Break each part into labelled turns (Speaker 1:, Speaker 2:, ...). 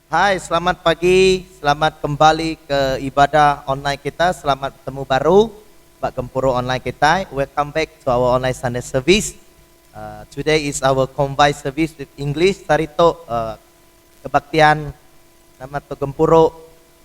Speaker 1: Hai, selamat pagi, selamat kembali ke ibadah online kita, selamat bertemu baru Pak Gempuro online kita. Welcome back to our online Sunday service. Today is our combined service with English. Sarito kebaktian nama to Gempuro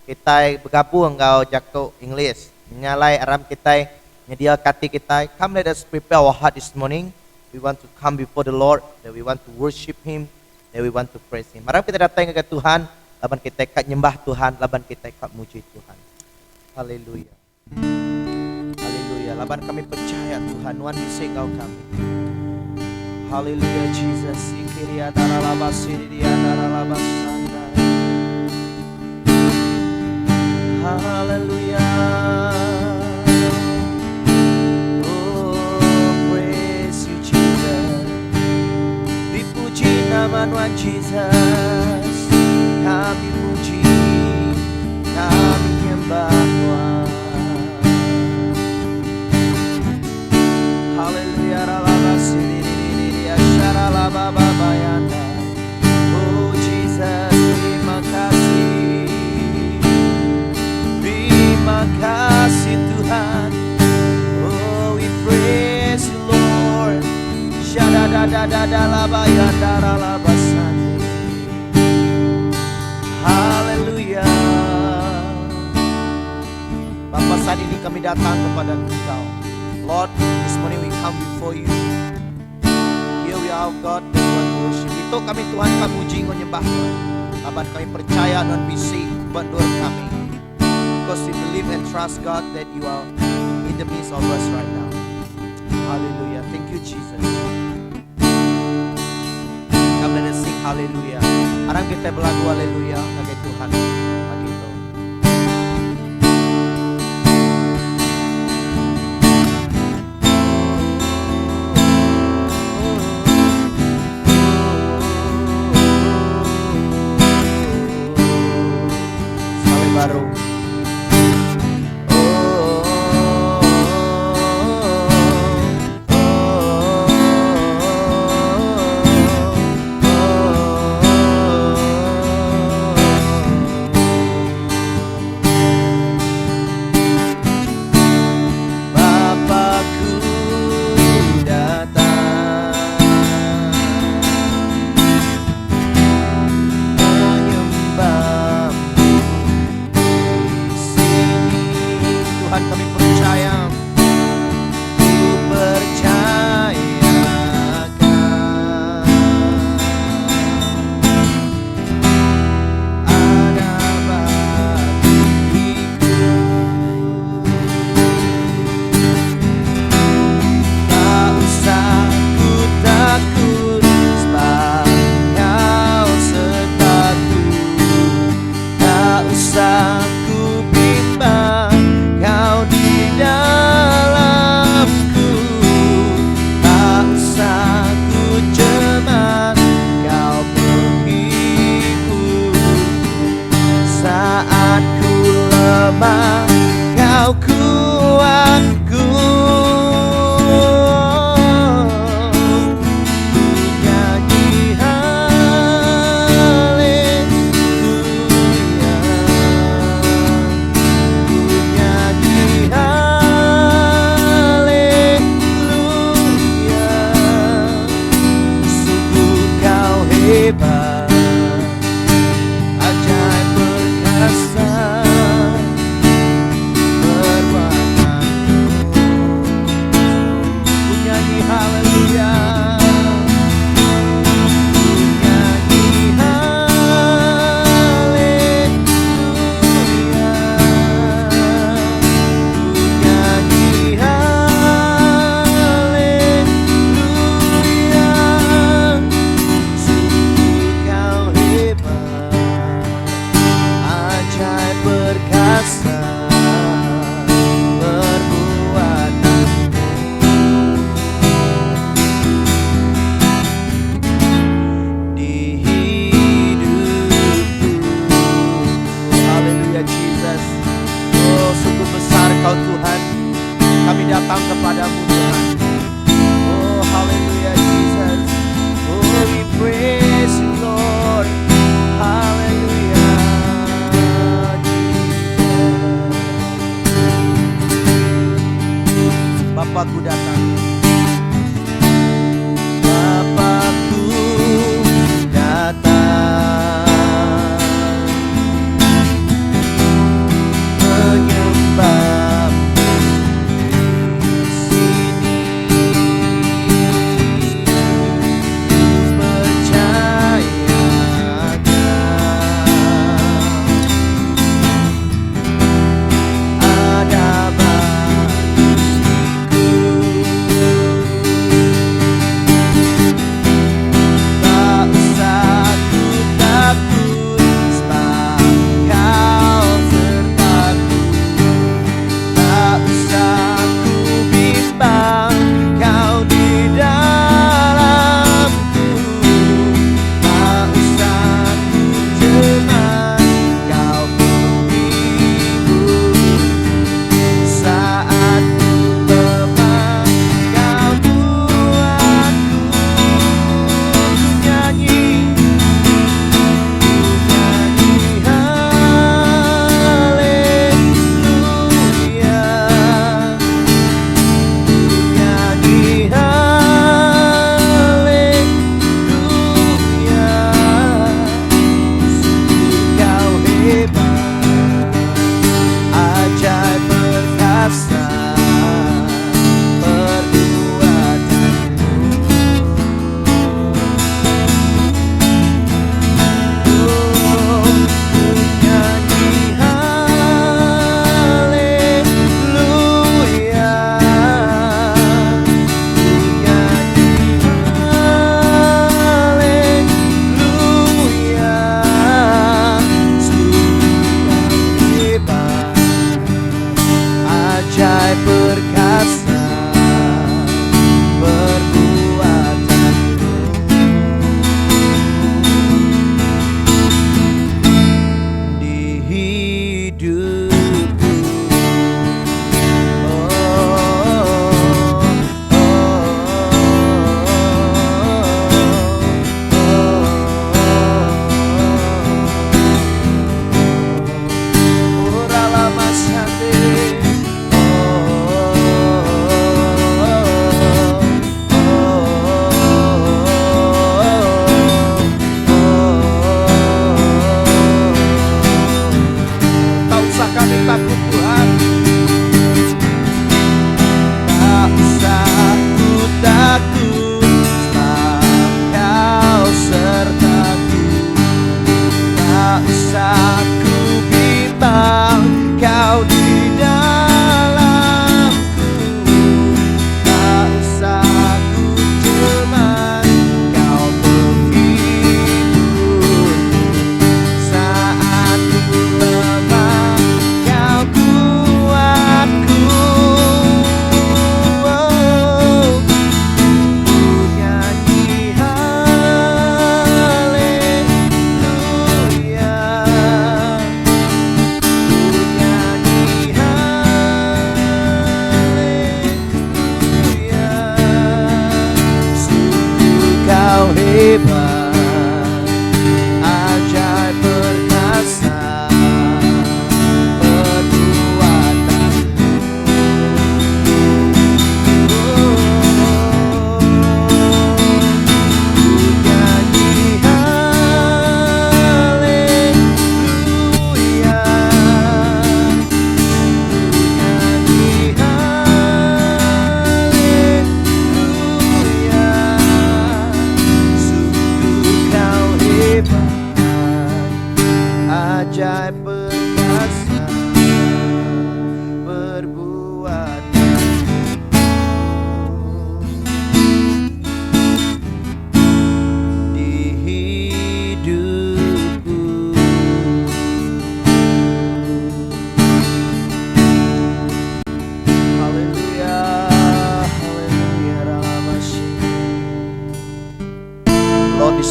Speaker 1: kita bergabung engkau jako English. Nyalai aram kita nyedia kati kita. Come let us prepare our heart this morning. We want to come before the Lord, that we want to worship Him, that we want to praise Him. Mari kita datang ke Tuhan. Laban kita ikat nyembah Tuhan, laban kita ikat muji Tuhan. Haleluya. Haleluya. Laban kami percaya Tuhan, Tuhan bisa Engkau kami. Haleluya Jesus. Ikiria daralaba siridia daralaba sanda. Haleluya. Oh, praise you Jesus. Dipuji nama Tuhan Jesus. Kami puji, kami nyembah Tuhan. Haleluya, ralaba siriri, asyaralaba babayanda. Oh Jesus, terima kasih Tuhan. Oh, we praise you Lord. Shadadadadadalabayanda ralaba sandi. Haleluya. Bapa, saat ini kami datang kepada Engkau. Lord, this morning we come before you. Here we are, God, that we want to worship. Itu kami Tuhan, kami puji, menyembah Tuhan. Laban kami percaya dan bisa bantu kami. Because we believe and trust God that you are in the midst of us right now. Hallelujah. Thank you Jesus. Come let us sing hallelujah. Sekarang kita berlagu haleluya bagi Tuhan pagi itu. Sekali baru. hebat, ajaib perkasa perbuatanmu. Ku nyanyi haleluya, ku nyanyi haleluya, ku nyanyi haleluya. Sungguh kau hebat, ajaib perkasa perbuatanmu. Di hidupku, haleluya Jesus. Oh, sungguh besar kau Tuhan, kami datang kepadamu Tuhan. Oh, haleluya Jesus. Oh, we praise you Lord. Haleluya Jesus. Bapakku datang, Bapakku datang, menyembahmu di sini, percayakan ada bagiku. Tak usah ku takut, sebab kau sertaku. Tak usah ku bimbang, kau di dalamku. Tak usah ku cemas, kau penghibur. Saat ku lemah, kau kuatku. Ku nyanyi haleluya, ku nyanyi haleluya. Sungguh kau hebat, ajaib perkasa perbuatanmu. Oh, ku nyanyi haleluya, ku nyanyi haleluya. Sungguh kau hebat, ajaib perkasa perbuatanmu. Di hidupku, oh, oh, ora lama sate. Tak usah kami takut Tuhan, tak usah ku takut, sebab kau sertaku. Tak usah ku bimbang, kau di dalamku. Tak usah ku cemas, kau penghibur. Saat ku lemah, kau kuatku. Oh, ku nyanyi haleluya, ku nyanyi haleluya. Sungguh kau hebat, ajaib perkasa perbuatanmu. Oh, ku nyanyi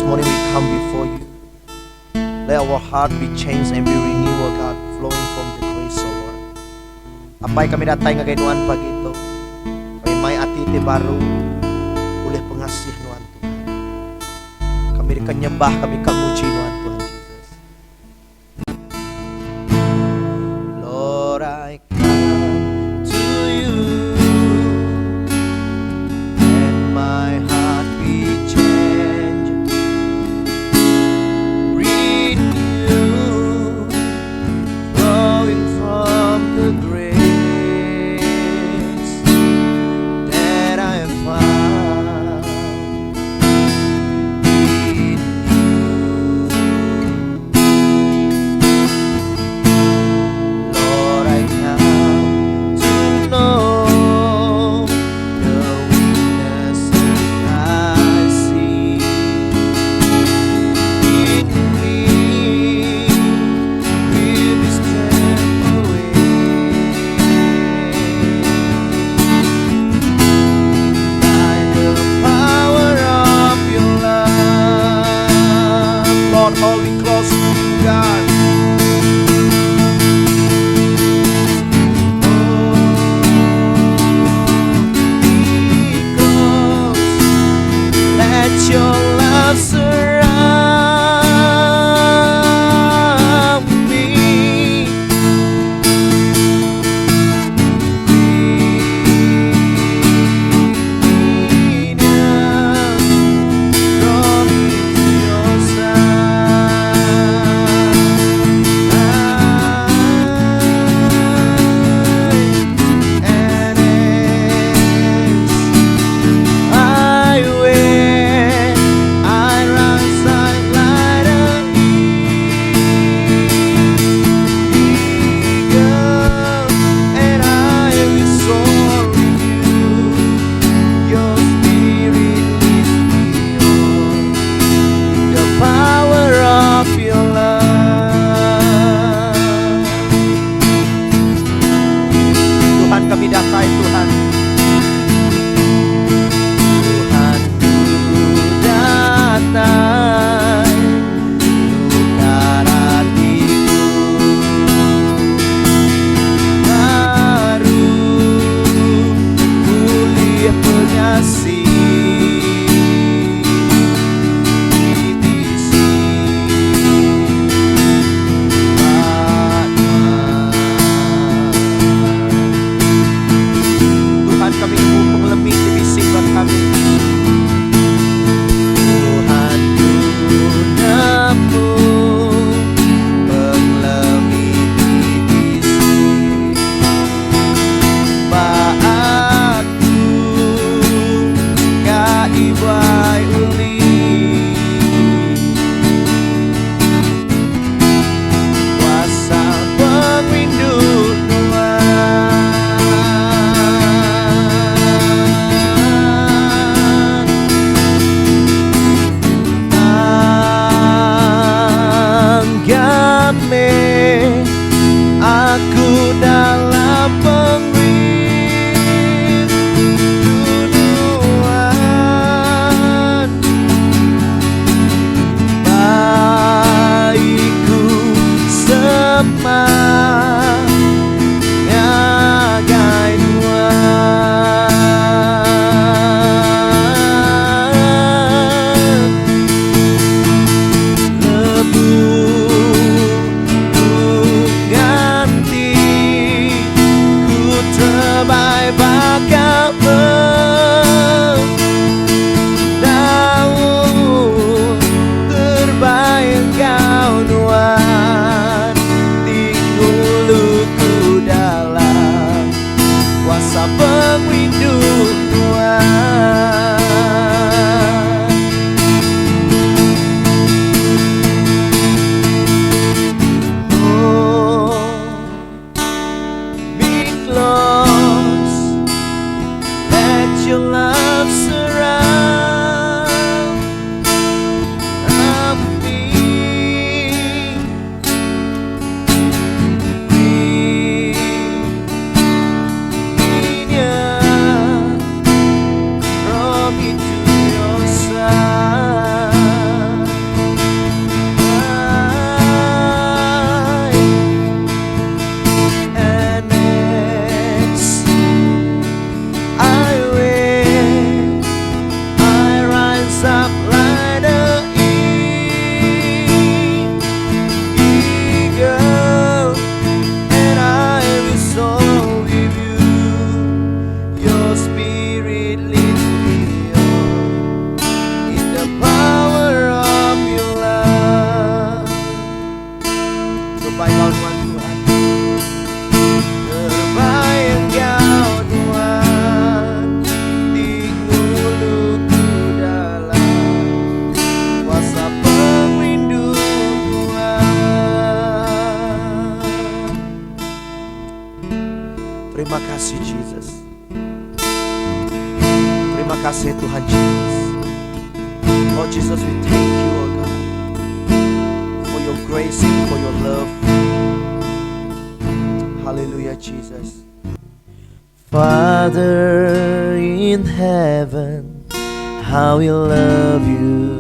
Speaker 1: this morning we come before you. Let our heart be changed and be renewed, oh God, flowing from the grace, oh Lord. Apa yang kami datang ke Tuhan pagi itu, kami may atiti baru oleh pengasih Tuhan Tuhan. Kami dikenyembah, kami kamuji Tuhan Tuhan Jesus. Lord, I come to you, and my heart be changed, renewed, flowing from the grace that I have found in you. Lord, I come to know the weaknesses I see in me. Give me strength away. By the power of your love, Lord, hold me close to you, God. Let your love surround me. Lead us, draw me to your side. And I wait, I rise like light of eagle, and I will soar with you. Your spirit leads me on, the power of your love. Tuhan, kami datang Tuhan. Tuhan ku datang, tukar hatiku baru, pulih pengasih, bibisi Tuhan, kami mau mengalami bibisi buat kami. Tuhan ku nemu mengalami bibisi baatku ka iway uli. Kuasa pengrindu Tuhan, aku dalam pengrinduan. kasih Tuhan Yesus. Oh Jesus, we thank you, oh God, for your grace and for your love. Hallelujah, Jesus. Father in heaven, how we love you.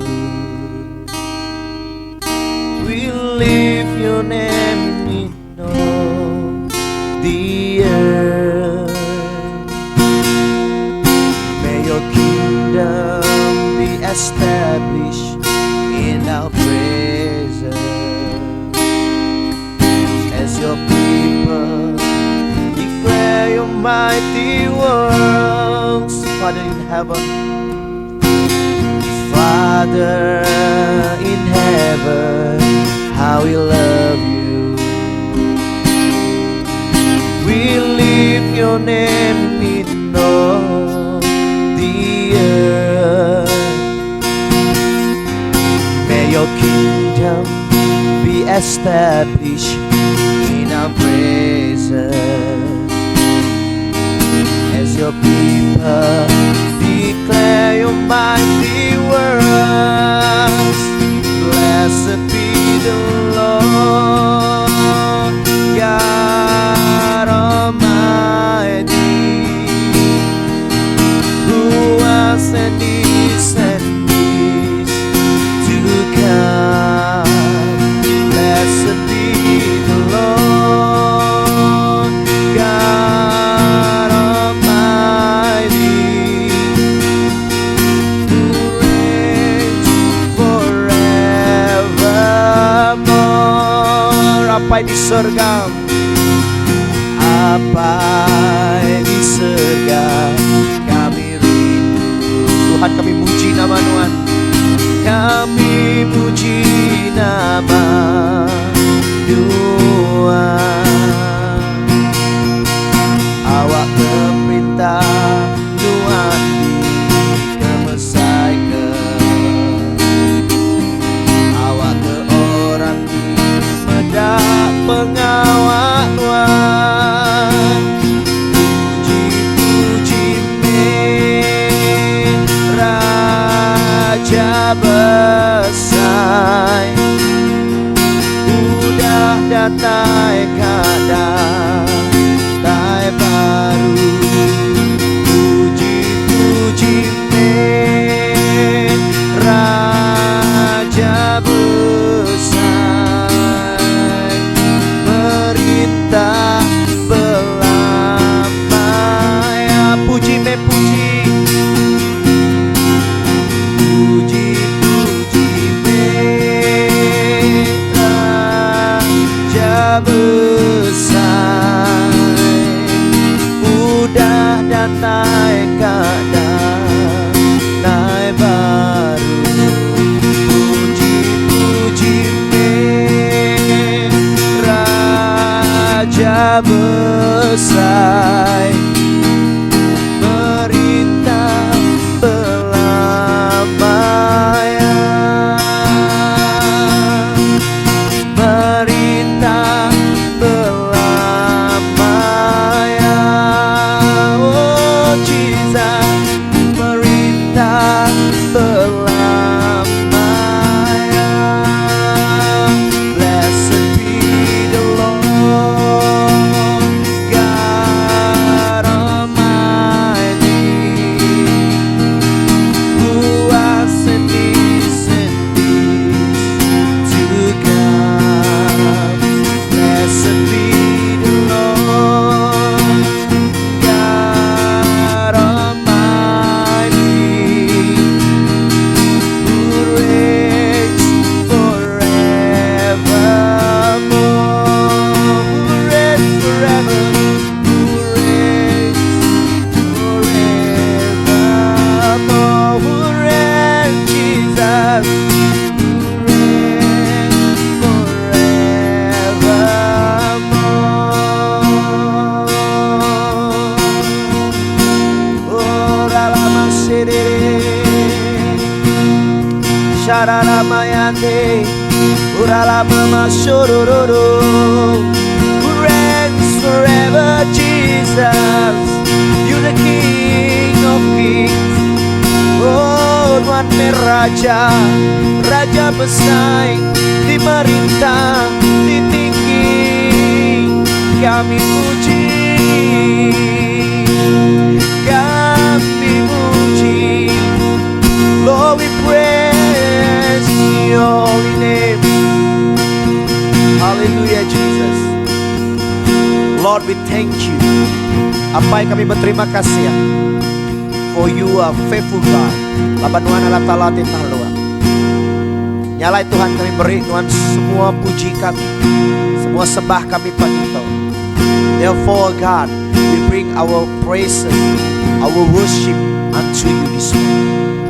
Speaker 1: We lift your name in all the earth. May your kingdom be established in our presence. As your people declare your mighty works, Father in heaven, Father in heaven, how we love you. We lift your name in all the earth. May your kingdom be established in our presence. As your people declare your mighty works, blessed be the Lord God Almighty, who was and is to come. Blessed be the Lord God Almighty, who reigns forevermore. Apa di surga, apa di surga kami rindu. Tuhan, kami puji nama Tuhan, kami puji nama Tuhan. Awak keperintah Tuhan dikemesaikan, awak ke orang medak pengawak Tuhan. Puji-puji me Raja besar, udah datai kadang tai baru. Puji-puji me Raja besar, perintah belamai. Puji me puji, puji-puji me Raja besar, udah datai kadang naik baru. Puji-puji me Raja besar, perintah belamai, perintah belamai. Oh Jesus, perintah belamai. Blessed be the Lord God Almighty, who was and is to come. Blessed be the Lord God Almighty, who reigns forevermore. Who reigns forever, who reigns forevermore. Who reigns, Jesus, who reigns forevermore. Oh, Ralama Sirere, Shararama Yande, Uralama Mashororo. Who reigns forever, Jesus, you're the King of Kings. Oh Tuhan Raja, Raja besar, dimerintah, ditinggi, kami puji, kami puji. Lord, we praise your holy name. Hallelujah, Jesus. Lord, we thank you. Apa yang kami berterima kasih ya, for you are faithful God. Laban Tuhan Allah Ta'ala titah luar. Nyalai Tuhan kami beri Tuhan semua puji kami, semua sembah kami pagi itu. Therefore God, we bring our praises, our worship unto you this morning,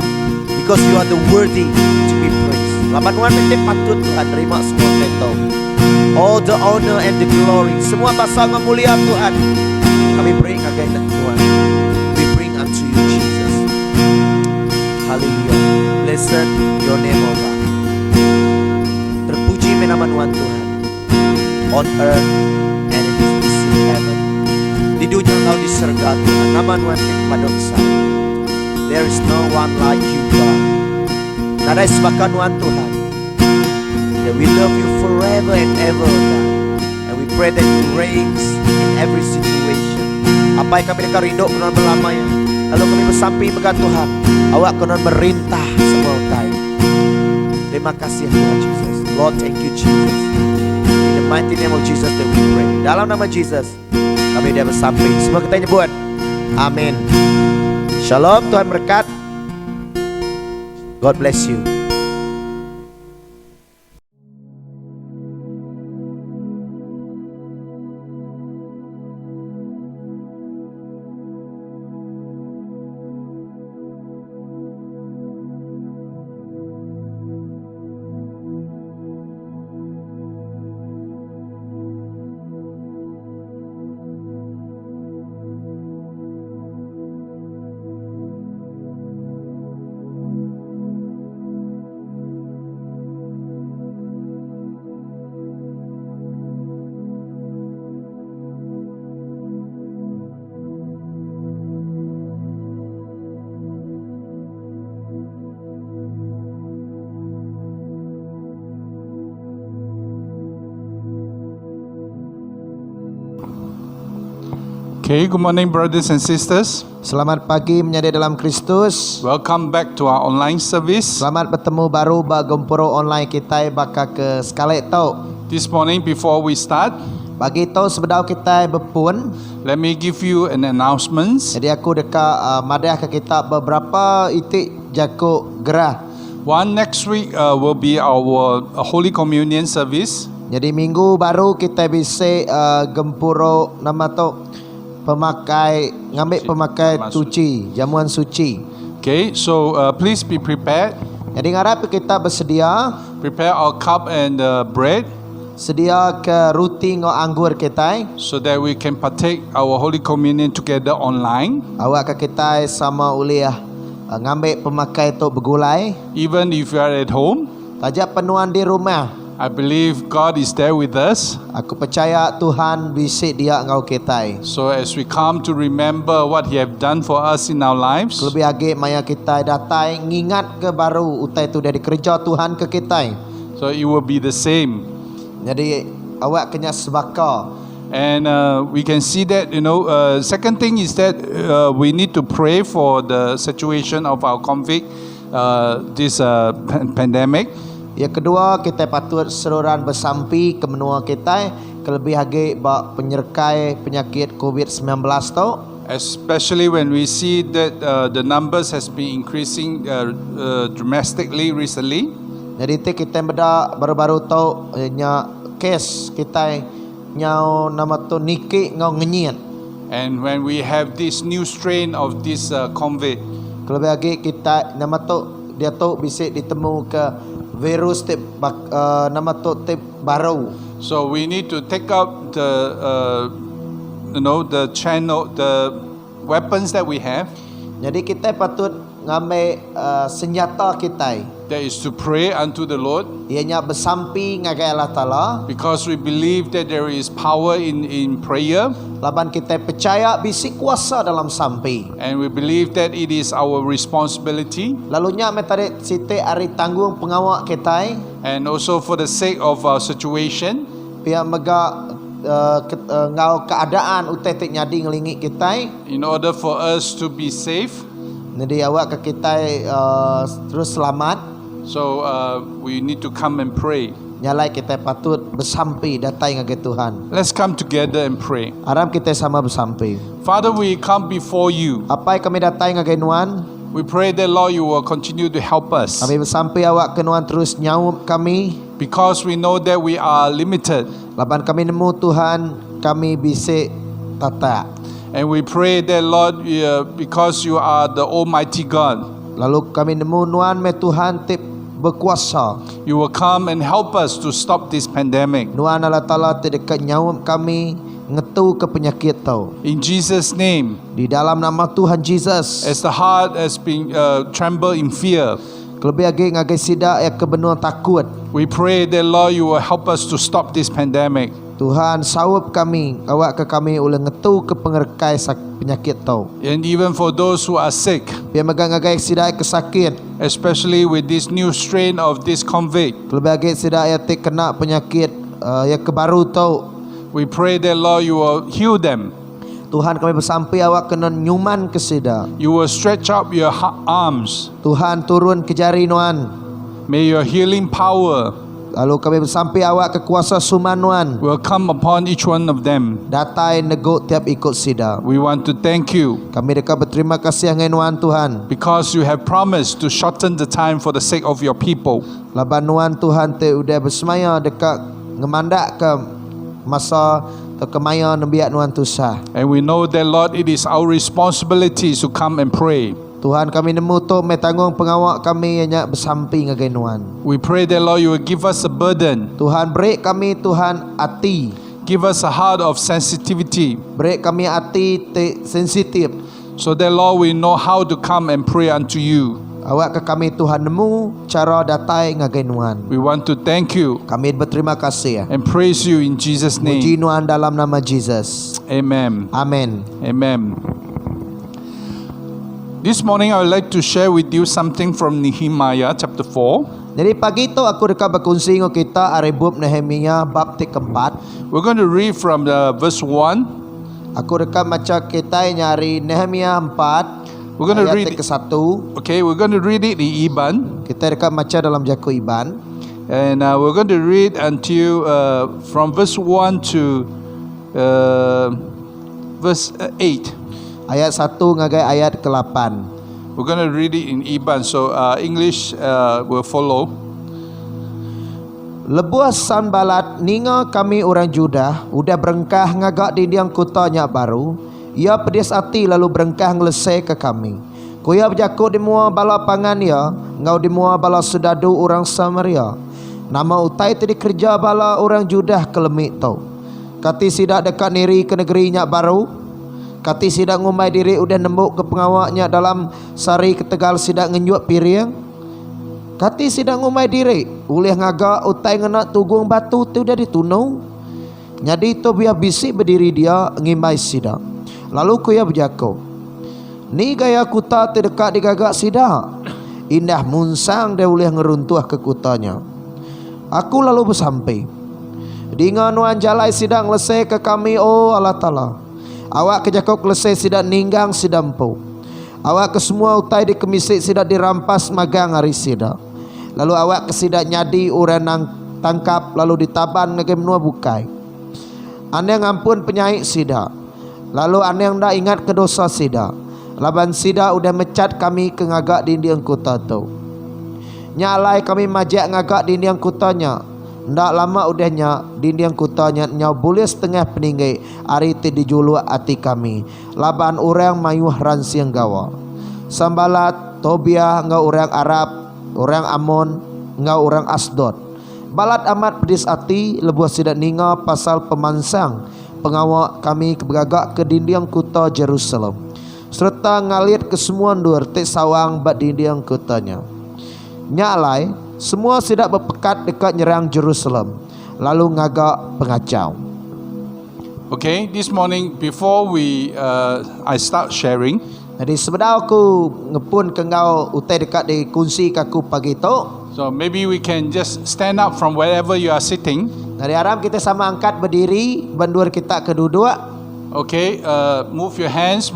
Speaker 1: because you are the worthy to be praised. Laban Tuhan minta patut Tuhan terima semua itu. All the honor and the glory, semua bahasa mulia Tuhan, kami beri kepada Tuhan. We bring unto you Jesus. Hallelujah. Blessed your name, O God. Terpuji nama Tuhan on earth and it is in heaven. Di dunia kau di surga Tuhan, nama Tuhan yang padoksa. There is no one like you God. Nada sebakan Tuhan. That we love you forever and ever God. And we pray that you reigns in every situation. Apa yang kami dengar rindu kenan berlamanya. Lalu kami bersampai bekat Tuhan, awak kenan merintah semua time. Terima kasih Tuhan Jesus. Lord, thank you Jesus. In the mighty name of Jesus that we pray. Dalam nama Jesus kami dah bersampai. Semua kita nyebut amin. Shalom, Tuhan berkat. God bless you.
Speaker 2: Okay, good morning brothers and sisters.
Speaker 1: Selamat pagi menjadi dalam Kristus.
Speaker 2: Welcome back to our online service.
Speaker 1: Selamat bertemu baru ba gempuro online kita baka ke sekali tau.
Speaker 2: This morning before we start,
Speaker 1: Bagi tau sebedau kita berpun.
Speaker 2: let me give you an announcement.
Speaker 1: Jadi aku dekat madiah ke kita beberapa itik jaku gerah.
Speaker 2: One next week will be our Holy Communion service.
Speaker 1: Jadi minggu baru kita bisa gempuro nama tu pemakai ngambil pemakai suci, jamuan suci.
Speaker 2: Okay, so please be prepared.
Speaker 1: Jadi ngarap kita bersedia,
Speaker 2: Prepare our cup and bread
Speaker 1: sedia ke roti ngo anggur kita.
Speaker 2: so that we can partake our Holy Communion together online.
Speaker 1: Awak ke kita sama uliah ngambil pemakai tu bergulai.
Speaker 2: Even if you are at home,
Speaker 1: Tajak penuan di rumah.
Speaker 2: I believe God is there with us.
Speaker 1: Aku percaya Tuhan bisik dia ngau kita.
Speaker 2: So as we come to remember what He have done for us in our lives,
Speaker 1: Lebih lagi maya kita datang ngingat ke baru utai tu dari kerja Tuhan ke kita.
Speaker 2: so it will be the same.
Speaker 1: Jadi awak kena sebaka.
Speaker 2: And we can see that, second thing is that we need to pray for the situation of our convict, this pandemic.
Speaker 1: Yang kedua kita patut seluruhan bersampi ke menua kita kelebih lagi bak penyerkai penyakit COVID-19 tu.
Speaker 2: Especially when we see that the numbers has been increasing dramatically recently.
Speaker 1: Jadi kita beda baru-baru tu nya kes kita nyau nama tu niki ngau ngenyit.
Speaker 2: And when we have this new strain of this COVID,
Speaker 1: Kelebih lagi kita nama tu dia tu bisa ditemu ke virus tip nama tu tip baru.
Speaker 2: so we need to take up the channel, the weapons that we have.
Speaker 1: Jadi kita patut ngambil senjata kita.
Speaker 2: That is to pray unto the Lord,
Speaker 1: Ianya bersampi ngagai Allah Ta'ala.
Speaker 2: because we believe that there is power in prayer,
Speaker 1: Laban kita percaya bisi kuasa dalam sampi.
Speaker 2: and we believe that it is our responsibility,
Speaker 1: Lalunya metarik siti hari tanggung pengawak kita.
Speaker 2: and also for the sake of our situation,
Speaker 1: Pihak mega ngau keadaan utai tik nyadi ngelingi kita.
Speaker 2: in order for us to be safe.
Speaker 1: Jadi awak ke kita terus selamat.
Speaker 2: So we need to come and pray.
Speaker 1: Nyalai kita patut bersampi datai ngagai Tuhan.
Speaker 2: Let's come together and pray.
Speaker 1: Aram kita sama bersampi.
Speaker 2: Father, we come before you.
Speaker 1: Apa yang kami datai ngagai Nuan?
Speaker 2: We pray that, Lord, you will continue to help us,
Speaker 1: Kami bersampi awak ke Nuan terus nyaup kami.
Speaker 2: because we know that we are limited.
Speaker 1: Laban kami nemu Tuhan, kami bisik tata.
Speaker 2: And we pray that, Lord, because you are the Almighty God,
Speaker 1: Lalu kami nemu Nuan me Tuhan tip berkuasa.
Speaker 2: you will come and help us to stop this pandemic.
Speaker 1: Nuan Allah Ta'ala terdekat nyaup kami ngetu ke penyakit tau.
Speaker 2: In Jesus' name,
Speaker 1: Di dalam nama Tuhan Jesus.
Speaker 2: as the heart has been trembled in fear,
Speaker 1: Kelebih lagi ngagai sidak ya kebenuan takut.
Speaker 2: we pray that, Lord, you will help us to stop this pandemic.
Speaker 1: Tuhan sawap kami, awak ke kami ulang ngetu ke pengerkai penyakit tau.
Speaker 2: And even for those who are sick,
Speaker 1: Biar megang ngagai sidak kesakit.
Speaker 2: especially with this new strain of this COVID,
Speaker 1: Kelebih lagi sidak ya tik kena penyakit ya kebaru tau.
Speaker 2: we pray that, Lord, you will heal them.
Speaker 1: Tuhan kami bersampai awak kena nyuman ke sida.
Speaker 2: You will stretch out your arms.
Speaker 1: Tuhan turun ke jari Nuan.
Speaker 2: May your healing power
Speaker 1: Lalu kami bersampai awak ke kuasa suman Nuan.
Speaker 2: will come upon each one of them.
Speaker 1: Datai negok tiap ikut sida.
Speaker 2: We want to thank you
Speaker 1: Kami dekat berterima kasih dengan Nuan Tuhan.
Speaker 2: because you have promised to shorten the time for the sake of your people.
Speaker 1: Laban Nuan Tuhan te udah bersemaya dekat ngemandak ke masa atau kemaya nembiak Nuan Tusah.
Speaker 2: And we know that, Lord, it is our responsibility to come and pray.
Speaker 1: Tuhan kami nemu tu metanggung pengawak kami yang bersampi ngagai Nuan.
Speaker 2: We pray that, Lord, you will give us a burden,
Speaker 1: Tuhan beri kami Tuhan hati.
Speaker 2: give us a heart of sensitivity,
Speaker 1: Beri kami hati sensitif.
Speaker 2: so that, Lord, we know how to come and pray unto you.
Speaker 1: Awak ke kami Tuhan nemu cara datai ngagai Nuan.
Speaker 2: We want to thank you
Speaker 1: Kami berterima kasih.
Speaker 2: and praise you in Jesus'
Speaker 1: Puji
Speaker 2: name.
Speaker 1: Nuan dalam nama Jesus.
Speaker 2: Amen.
Speaker 1: Amin.
Speaker 2: Amen. This morning I would like to share with you something from Nehemiah chapter 4.
Speaker 1: Jadi pagi tu aku dekat berkongsi dengan kita aribub Nehemia bab keempat.
Speaker 2: We're going to read from the verse 1.
Speaker 1: Aku dekat macam kita nyari Nehemia 4.
Speaker 2: We're going to
Speaker 1: ayat
Speaker 2: read,
Speaker 1: ke-1.
Speaker 2: okay, we're going to read it in Iban.
Speaker 1: Kita dekat macam dalam Jaku Iban.
Speaker 2: And we're going to read until from verse 1 to verse 8.
Speaker 1: Ayat 1 ngagai ayat ke-8.
Speaker 2: We're going to read it in Iban, so English will follow.
Speaker 1: Lebuah Sanbalat ninga kami orang Judah udah berengkah ngagak di diang kotanya baru. Ia pedis hati lalu berengkah ngelesai ke kami. Kuya berjakut di mua bala pangan ya, ngau di mua bala sudadu orang Samaria. Nama utai tadi kerja bala orang Judah kelemik tau. Kati sidak dekat niri ke negerinya baru. Kati sidak ngumai diri udah nembuk ke pengawaknya dalam sari ketegal sidak ngenyuap piring. Kati sidak ngumai diri ulih ngagak utai ngena tugung batu tu udah ditunung. Jadi tu biar bisik berdiri dia ngimai sidak. Lalu kuya berjaku. Ni gaya kuta terdekat di gagak sidak. Indah munsang dia ulih ngeruntuh ke kutanya. Aku lalu bersampai. Dengan nuan jalai sidak lesai ke kami, oh Allah Ta'ala. Awak kejakok lesai sidak ninggang sidampu. Awak ke semua utai di kemisik sidak dirampas magang hari sidak. Lalu awak ke sidak nyadi orang nang tangkap lalu ditaban ngagem menua bukai. Ane ngampun penyaik sidak. Lalu ane yang dah ingat ke dosa sidak. Laban sidak udah mecat kami ke ngagak di indiang kota tu. Nyalai kami majak ngagak di indiang kotanya. Ndak lama udahnya di indiang kotanya nyau boleh setengah peninggai hari ti dijuluk hati kami. Laban orang mayuh ransiang gawa. Sambalat, Tobiah ngau orang Arab, orang Amon, ngau orang Asdod. Balat amat pedis hati lebuah sidak ninga pasal pemansang pengawak kami bergagak ke dinding kota Jerusalem.
Speaker 3: serta ngalit ke semua dur tek sawang bat dindiang kotanya. Nyalai semua sidak berpekat dekat nyerang Jerusalem, lalu ngagak pengacau.
Speaker 2: Okay, this morning before I start sharing,
Speaker 3: Jadi sebenarnya aku ngepun ke ngau utai dekat di kunci kaku pagi tu.
Speaker 2: so maybe we can just stand up from wherever you are sitting.
Speaker 3: Dari aram kita sama angkat berdiri, bandur kita keduduk.
Speaker 2: Okay, move your hands,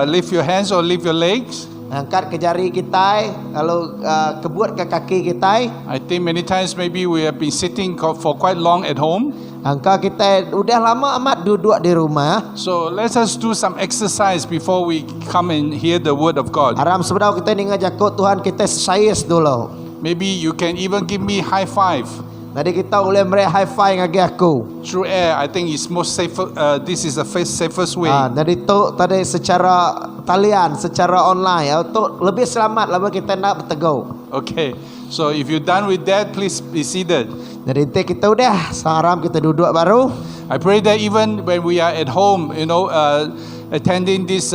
Speaker 2: lift your hands or lift your legs.
Speaker 3: Angkat ke jari kita, lalu kebuat ke kaki kita.
Speaker 2: I think many times maybe we have been sitting for quite long at home.
Speaker 3: Angkat kita udah lama amat duduk di rumah.
Speaker 2: So let us do some exercise before we come and hear the word of God.
Speaker 3: Aram sebenarnya kita ni ngajakut Tuhan kita sayis dulu.
Speaker 2: Maybe you can even give me high five
Speaker 3: Jadi kita boleh beri high five ngagi aku.
Speaker 2: through air. I think it's most safer. This is the safest way.
Speaker 3: Jadi tu tadi secara talian, secara online. Tu lebih selamat lah kita nak bertegur.
Speaker 2: Okay. So if you're done with that, please be seated.
Speaker 3: Jadi nanti kita udah saram kita duduk baru.
Speaker 2: I pray that even when we are at home, attending this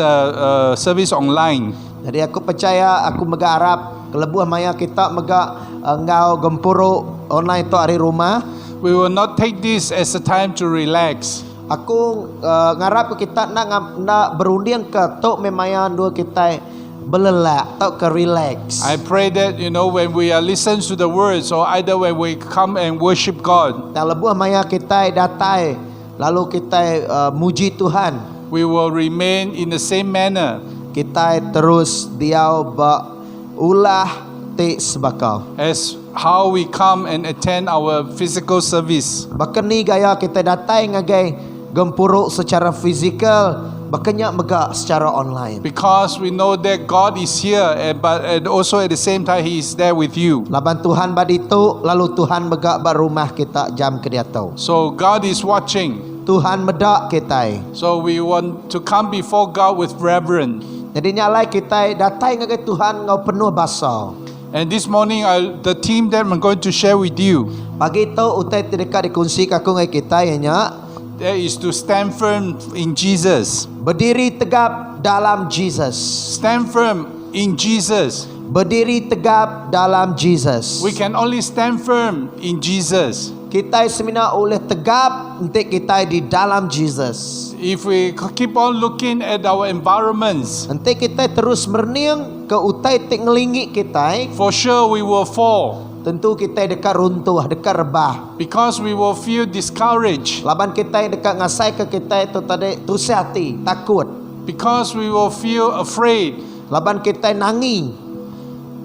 Speaker 2: service online,
Speaker 3: Jadi aku percaya aku mega Arab kelebuh maya kita mega ngau gempuruk online tu hari rumah.
Speaker 2: we will not take this as a time to relax.
Speaker 3: Aku ngarap kita nak berunding ke tu memaya dua kita belelak atau ke relax.
Speaker 2: I pray that when we are listening to the words, or either when we come and worship God,
Speaker 3: Tak lebuh maya kita datai lalu kita muji Tuhan.
Speaker 2: we will remain in the same manner
Speaker 3: Kita terus diau ba ulah te sebakau.
Speaker 2: as how we come and attend our physical service.
Speaker 3: Bahkan ni gaya kita datai ngagai gempuruk secara fizikal, bahkannya mega secara online.
Speaker 2: Because we know that God is here, and also at the same time He is there with you.
Speaker 3: Laban Tuhan baditu lalu Tuhan mega ba rumah kita jam ke dia tau.
Speaker 2: So God is watching.
Speaker 3: Tuhan medak kita.
Speaker 2: So we want to come before God with reverence.
Speaker 3: Jadi nyalai kita datai ngagai Tuhan ngau penuh basa.
Speaker 2: And this morning, the theme that I'm going to share with you,
Speaker 3: Pagi tu utai terdekat dikunci kaku ngai kita ianya
Speaker 2: that is to stand firm in Jesus.
Speaker 3: berdiri tegap dalam Jesus.
Speaker 2: Stand firm in Jesus.
Speaker 3: Berdiri tegap dalam Jesus.
Speaker 2: We can only stand firm in Jesus
Speaker 3: Kita semina oleh tegap untuk kita di dalam Jesus.
Speaker 2: if we keep on looking at our environments.
Speaker 3: Nanti kita terus merniang ke utai tek ngelingi kita,
Speaker 2: For sure, we will fall
Speaker 3: tentu kita dekat runtuh, dekat rebah.
Speaker 2: because we will feel discouraged,
Speaker 3: Laban kita dekat ngasai ke kita itu tadi tusih hati, takut.
Speaker 2: because we will feel afraid.
Speaker 3: Laban kita nangi.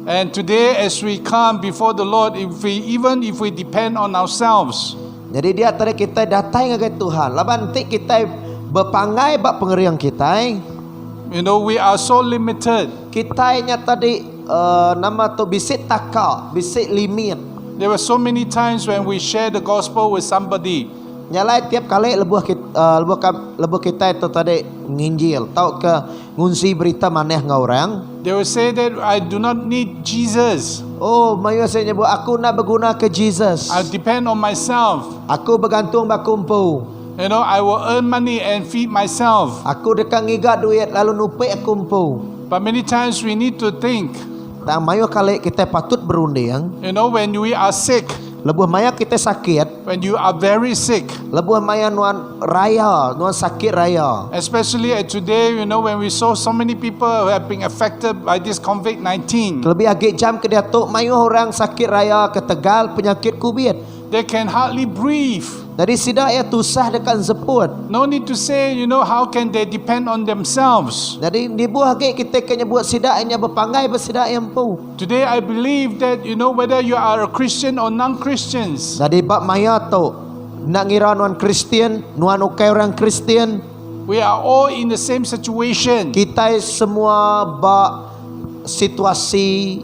Speaker 2: And today, as we come before the Lord, even if we depend on ourselves,
Speaker 3: Jadi dia tadi kita datang ke Tuhan. Laban nanti kita berpangai bak pengeriang kita.
Speaker 2: we are so limited.
Speaker 3: Kita nya tadi nama tu bisik takak, bisik limit.
Speaker 2: There were so many times when we share the gospel with somebody,
Speaker 3: Nyalai tiap kali lebuh kita itu tadi nginjil, tahu ke ngunsi berita maneh ngau orang.
Speaker 2: they will say that I do not need Jesus.
Speaker 3: Oh, mayu saya nyebut aku nak berguna ke Jesus.
Speaker 2: I depend on myself.
Speaker 3: Aku bergantung bakumpu.
Speaker 2: I will earn money and feed myself.
Speaker 3: Aku dekat ngigat duit lalu nupai aku kumpu.
Speaker 2: But many times we need to think,
Speaker 3: Tak mayu kali kita patut berunding.
Speaker 2: when we are sick,
Speaker 3: Lebuh maya kita sakit,
Speaker 2: when you are very sick,
Speaker 3: lebuh maya nuan raya, nuan sakit raya.
Speaker 2: especially at today, when we saw so many people who have been affected by this COVID-19,
Speaker 3: Lebih agak jam ke dia tu mayu orang sakit raya ke Tegal penyakit Covid.
Speaker 2: they can hardly breathe.
Speaker 3: Dari sidak ya tusah dekat seput.
Speaker 2: No need to say, how can they depend on themselves?
Speaker 3: Jadi di buah agak kita kena buat sidak hanya berpangai bersidak yang pu.
Speaker 2: Today I believe that, whether you are a Christian or non-Christians,
Speaker 3: Jadi bab maya tu nak ngira nuan Kristian, nuan ukai orang Kristian,
Speaker 2: we are all in the same situation.
Speaker 3: kita semua bak situasi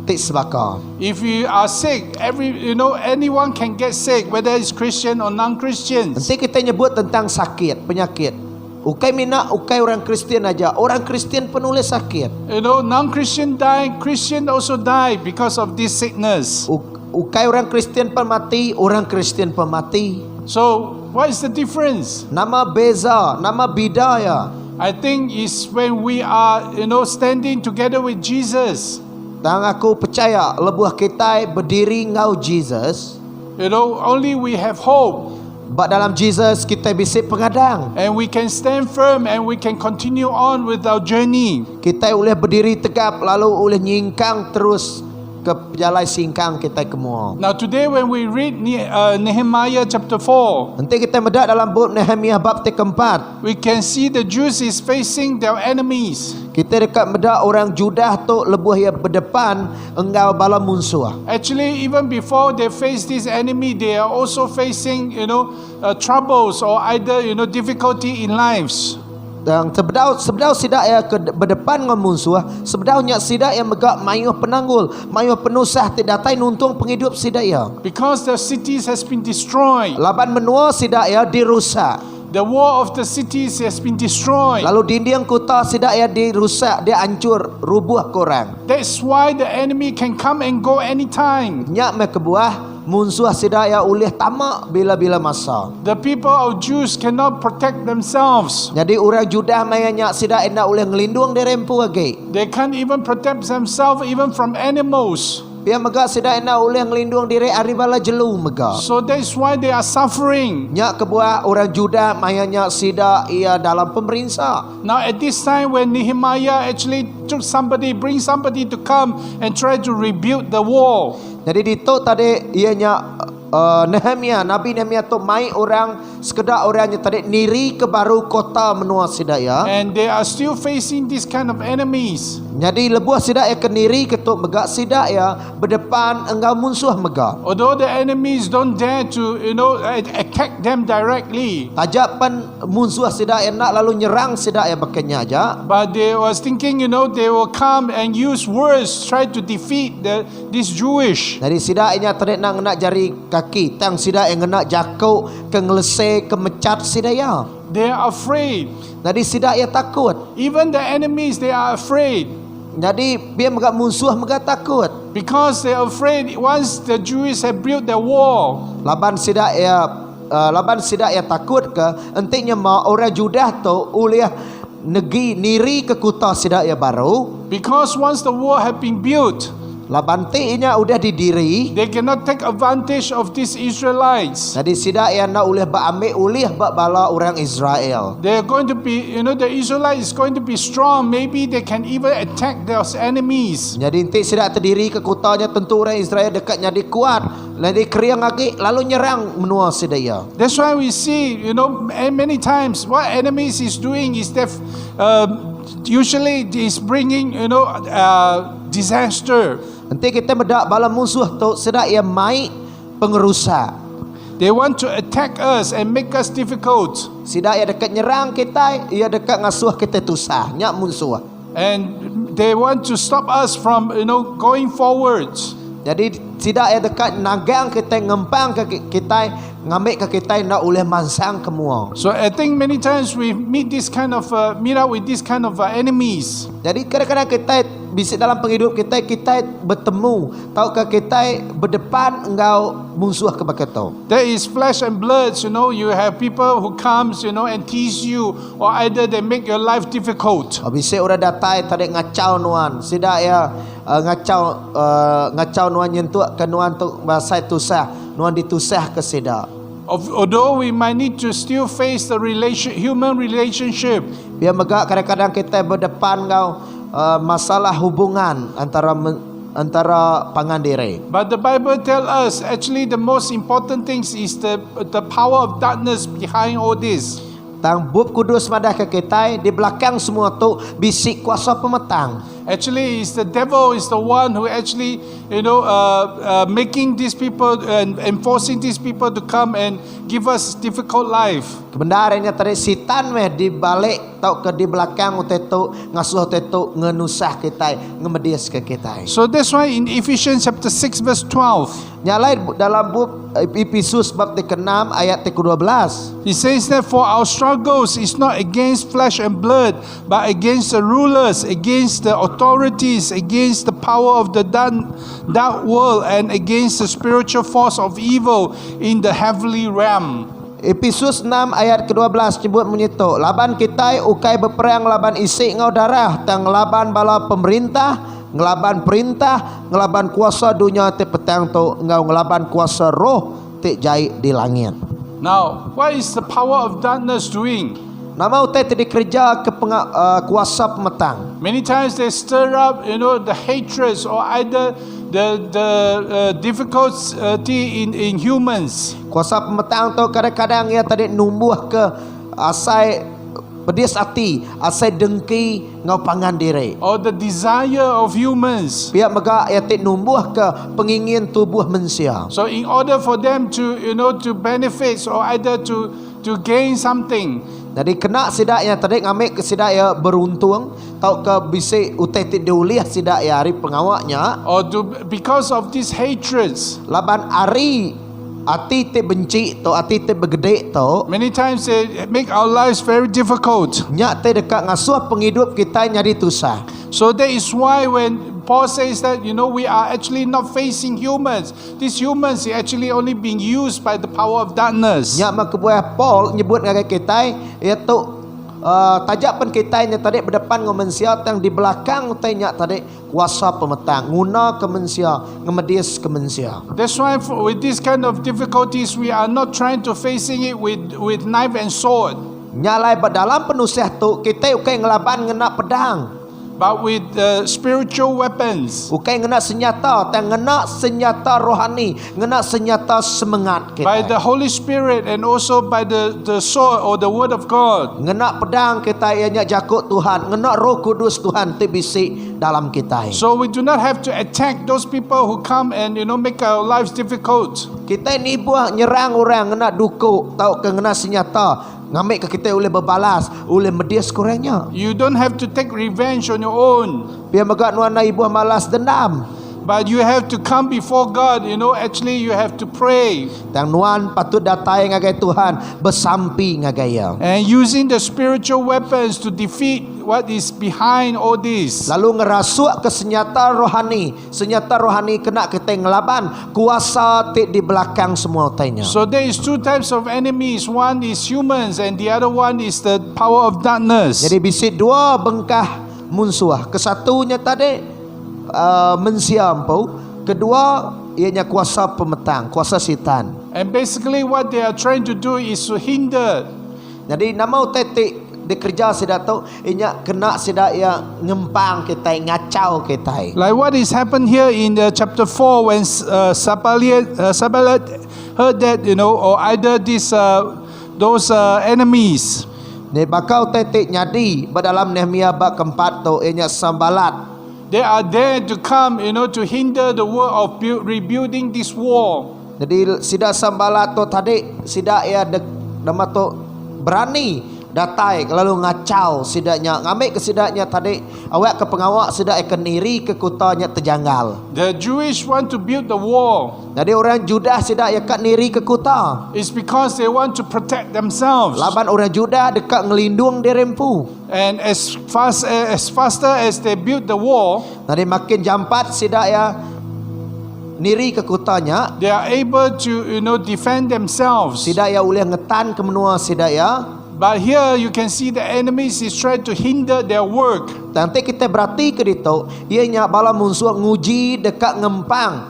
Speaker 3: tik sebaka.
Speaker 2: If you are sick, anyone can get sick, whether it's Christian or non-Christians.
Speaker 3: Nanti kita nyebut tentang sakit, penyakit. Ukai mina, ukai orang Kristian aja. Orang Kristian pun boleh sakit.
Speaker 2: Non-Christian die, Christian also die because of this sickness.
Speaker 3: Ukai orang Kristian pun mati, orang Kristian pun mati.
Speaker 2: So, what is the difference?
Speaker 3: Nama beza, nama bidaya.
Speaker 2: I think is when we are, standing together with Jesus.
Speaker 3: Dan aku percaya lebuh kita berdiri ngau Jesus.
Speaker 2: Only we have hope.
Speaker 3: Bak dalam Jesus kita bisa pengadang.
Speaker 2: And we can stand firm and we can continue on with our journey.
Speaker 3: Kita boleh berdiri tegap lalu boleh nyingkang terus ke jalan singkang kita kemua.
Speaker 2: Now today when we read Nehemiah chapter 4,
Speaker 3: Nanti kita medak dalam buku Nehemiah bab keempat.
Speaker 2: we can see the Jews is facing their enemies.
Speaker 3: Kita dekat medak orang Judah tu lebuh yang berdepan engkau bala musuh.
Speaker 2: Actually, even before they face this enemy, they are also facing, troubles or either, difficulty in lives.
Speaker 3: Dan sebedau sidak ya ke berdepan dengan musuh, sebedaunya sidak yang megak mayuh penanggul, mayuh penusah tidak datai nuntung penghidup sidak ya.
Speaker 2: Because the cities has been destroyed.
Speaker 3: Laban menua sidak ya dirusak.
Speaker 2: The wall of the cities has been destroyed.
Speaker 3: Lalu dinding kota sidak ya dirusak, dia hancur, rubuh korang.
Speaker 2: That's why the enemy can come and go anytime.
Speaker 3: Nyak me kebuah musuh sidak ya ulih tamak bila-bila masa.
Speaker 2: The people of Jews cannot protect themselves.
Speaker 3: Jadi orang Judah maya nyak sidak enda ulih ngelindung di rempu lagi.
Speaker 2: They can't even protect themselves even from animals.
Speaker 3: Pia megak sidak enda ulih ngelindung diri aribala jelu megak.
Speaker 2: So that's why they are suffering.
Speaker 3: Nyak kebuah orang Judah maya nyak sidak ia dalam pemerintah.
Speaker 2: Now at this time when Nehemiah actually bring somebody to come and try to rebuild the wall.
Speaker 3: Jadi dito tadi ianya Nehemiah, Nabi Nehemiah tu mai orang sekedar orangnya tadi niri ke baru kota menua sidaya.
Speaker 2: And they are still facing this kind of enemies.
Speaker 3: Jadi lebuh sidaya ke niri ketuk megak sidaya berdepan engkau musuh megak.
Speaker 2: Although the enemies don't dare to, attack them directly.
Speaker 3: Tajapan musuh sidaya nak lalu nyerang sidaya bekenya aja.
Speaker 2: But they was thinking, they will come and use words, try to defeat this Jewish.
Speaker 3: Jadi sidaya tadi nak jari kaki, tang sidaya nak jakau ke ngelese ke mecat sidaya.
Speaker 2: They are afraid.
Speaker 3: Jadi sidaya takut.
Speaker 2: Even the enemies, they are afraid.
Speaker 3: Jadi biar megak musuh megak takut.
Speaker 2: Because they are afraid once the Jews have built their wall.
Speaker 3: Laban sidaya takut ke entinya mau orang Judah tu uliah negeri niri ke kota sidaya baru.
Speaker 2: Because once the wall have been built,
Speaker 3: Laban tinya udah didiri.
Speaker 2: they cannot take advantage of these Israelites.
Speaker 3: Jadi sidaya nak uliah ambil uliah bala orang Israel.
Speaker 2: They are going to be, the Israelites is going to be strong. Maybe they can even attack their enemies.
Speaker 3: Jadi enti sidak terdiri ke kotanya tentu orang Israel dekatnya di kuat. Lalu keriang lagi lalu nyerang menua sidaya.
Speaker 2: That's why we see, many times what enemies is doing is that usually is bringing, disaster.
Speaker 3: Nanti kita medak bala musuh tu sedak ia mai pengerusak.
Speaker 2: They want to attack us and make us difficult.
Speaker 3: Sidak ia dekat nyerang kita, ia dekat ngasuh kita tusah, nyak musuh.
Speaker 2: And they want to stop us from, going forwards.
Speaker 3: Jadi sidak ia dekat nagang kita ngempang ke kita, ngambil ke kita nak oleh mansang kemua.
Speaker 2: So I think many times we meet up with this kind of enemies.
Speaker 3: Jadi kadang-kadang kita bisa dalam penghidup kita bertemu, tahukah kita berdepan engkau musuh ke begitu.
Speaker 2: There is flesh and blood, you have people who comes, and tease you, or either they make your life difficult.
Speaker 3: Bisa orang datang tadi ngacau nuan, sidak ya ngacau nuan nyentuh ke nuan tu bahasa tusah, nuan ditusah ke sidak.
Speaker 2: Although we might need to still face the human relationship.
Speaker 3: Biar megak kadang-kadang kita berdepan engkau masalah hubungan antara pangandiri.
Speaker 2: But the Bible tells us actually the most important things is the power of darkness behind all this.
Speaker 3: Tang bub kudus madah ke kita di belakang semua tu bisik kuasa pemetang.
Speaker 2: Actually, it's the devil is the one who actually, making these people and enforcing these people to come and give us difficult life.
Speaker 3: Kebenarannya tadi sitan meh di balik tau ke di belakang utetu ngasuh utetu ngenusah kita, ngemedias ke kita.
Speaker 2: So that's why in Ephesians chapter 6 verse 12,
Speaker 3: Nyalai dalam bab Efesus bab 6 ayat 12.
Speaker 2: he says that for our struggles is not against flesh and blood, but against the rulers, against the authorities, against the power of the dark world, and against the spiritual force of evil in the heavenly realm.
Speaker 3: Efesus 6 ayat ke-12 nyebut menyitu, laban kita ukai berperang laban isi ngau darah, tang laban bala pemerintah, ngelaban perintah, ngelaban kuasa dunia te petang tu ngau ngelaban kuasa roh te jai di langit.
Speaker 2: Now, what is the power of darkness doing?
Speaker 3: Nama utai te dikerja ke kuasa pemetang.
Speaker 2: Many times they stir up, the hatreds or either the difficulty in humans.
Speaker 3: Kuasa pemetang tu kadang-kadang ia tadi numbuh ke asai pedis hati, asai dengki ngau pangan diri.
Speaker 2: Or the desire of humans.
Speaker 3: Pihak mega ia te numbuh ke pengingin tubuh manusia.
Speaker 2: So in order for them to, to benefit or either to gain something,
Speaker 3: Jadi kena sidak yang tadi ngambil ke sidak ya beruntung, tau ke bisik utai ti diuliah sidak ya hari pengawaknya,
Speaker 2: or because of these hatreds,
Speaker 3: laban hari ati te benci to ati te begede to,
Speaker 2: many times they make our lives very difficult.
Speaker 3: nyak te dekat ngasuh penghidup kita nyari tusah.
Speaker 2: So that is why when Paul says that, we are actually not facing humans. These humans are actually only being used by the power of darkness.
Speaker 3: Nyak makebuah Paul nyebut ngagai kita iaitu tajapan kita nya tadi berdepan dengan manusia yang di belakang tanya tadi kuasa pemetang guna ke manusia ngemedis ke manusia.
Speaker 2: That's why with this kind of difficulties we are not trying to facing it with knife and sword,
Speaker 3: Nyalai dalam penusiah tu kita ukai ngelaban ngena pedang,
Speaker 2: but with spiritual weapons.
Speaker 3: ukai ngena senjata, tang ngena senjata rohani, ngena senjata semangat kita.
Speaker 2: By the Holy Spirit and also by the sword or the word of God.
Speaker 3: Ngena pedang kita ianya jakut Tuhan, ngena Roh Kudus Tuhan te bisi dalam kita.
Speaker 2: So we do not have to attack those people who come and make our lives difficult.
Speaker 3: Kita ni buah nyerang orang ngena dukuk, tau ke ngena senjata, ngambil ke kita boleh berbalas, boleh medias kurangnya.
Speaker 2: You don't have to take revenge on your own.
Speaker 3: Biar megak nuana ibu malas dendam.
Speaker 2: But you have to come before God, actually you have to pray.
Speaker 3: Tang nuan patut datai ngagai Tuhan, bersampi ngagai ya.
Speaker 2: And using the spiritual weapons to defeat what is behind all this.
Speaker 3: Lalu ngerasuk ke senjata rohani kena kita ngelaban kuasa tik di belakang semua tanya.
Speaker 2: So there is two types of enemies. One is humans and the other one is the power of darkness.
Speaker 3: Jadi bisi dua bengkah musuh. Kesatunya tadi manusia ampau, kedua ianya kuasa pemetang, kuasa setan.
Speaker 2: And basically what they are trying to do is to hinder.
Speaker 3: Jadi nama tetik dikerja sidak tu ianya kena sidak ya ngempang kita, ngacau kita.
Speaker 2: Like what is happened here in chapter 4 when Sanballat heard that, or either those enemies.
Speaker 3: Ni bakau tetik nyadi dalam Nehemia bab keempat tu ianya Sanballat.
Speaker 2: They are there to come, to hinder the work of rebuilding this wall.
Speaker 3: Jadi sidak Sanballat tu tadi sidak ya nama tu berani datai lalu ngacau sidaknya ngambil ke sidaknya tadi awak ke pengawak sidak akan iri ke kotanya terjanggal.
Speaker 2: The Jewish want to build the wall.
Speaker 3: Jadi orang Judah sidak akan iri ke kota.
Speaker 2: It's because they want to protect themselves.
Speaker 3: Laban orang Judah dekat ngelindung di rempu.
Speaker 2: And as faster as they build the wall,
Speaker 3: Jadi makin jampat sidak ya niri ke kotanya.
Speaker 2: they are able to defend themselves.
Speaker 3: Sidak ya boleh ngetan ke menua sidak ya.
Speaker 2: But here you can see the enemies is trying to hinder their work.
Speaker 3: Nanti kita berarti ke itu, ianya bala musuh nguji dekat ngempang,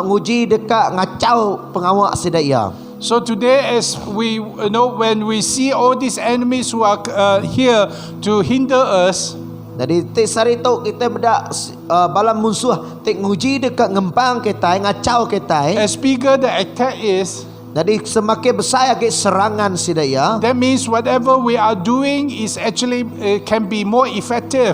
Speaker 3: nguji dekat ngacau pengawak sidak ya.
Speaker 2: So today, as we when we see all these enemies who are here to hinder us,
Speaker 3: Jadi tik sari tu kita bedak bala musuh tik nguji dekat ngempang kita, ngacau kita.
Speaker 2: as bigger the attack is,
Speaker 3: Jadi semakin besar lagi serangan sidak ya.
Speaker 2: that means whatever we are doing is actually can be more effective.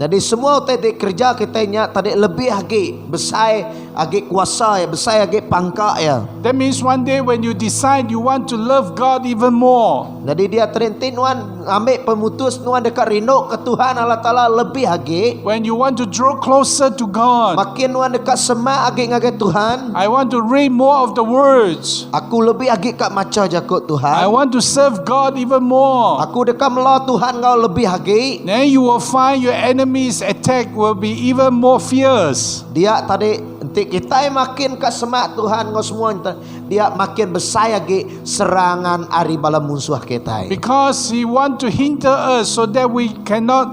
Speaker 3: Jadi semua tadi kerja kita nya tadi lebih lagi besar lagi kuasa ya, besar lagi pangkat ya.
Speaker 2: That means one day when you decide you want to love God even more,
Speaker 3: Jadi dia terintin nuan ambil pemutus nuan dekat rindu ke Tuhan Allah Taala lebih lagi.
Speaker 2: when you want to draw closer to God,
Speaker 3: Makin nuan dekat semak lagi ngagai Tuhan.
Speaker 2: I want to read more of the words.
Speaker 3: Aku lebih lagi kat maca jakut
Speaker 2: I
Speaker 3: Tuhan.
Speaker 2: want to serve God even more.
Speaker 3: Aku dekat melah Tuhan kau lebih lagi.
Speaker 2: Then you will find your enemy's attack will be even more fierce.
Speaker 3: Dia tadi Nanti kita makin ke semak Tuhan ngau semua dia makin besar lagi serangan ari bala musuh kita.
Speaker 2: Because he want to hinder us so that we cannot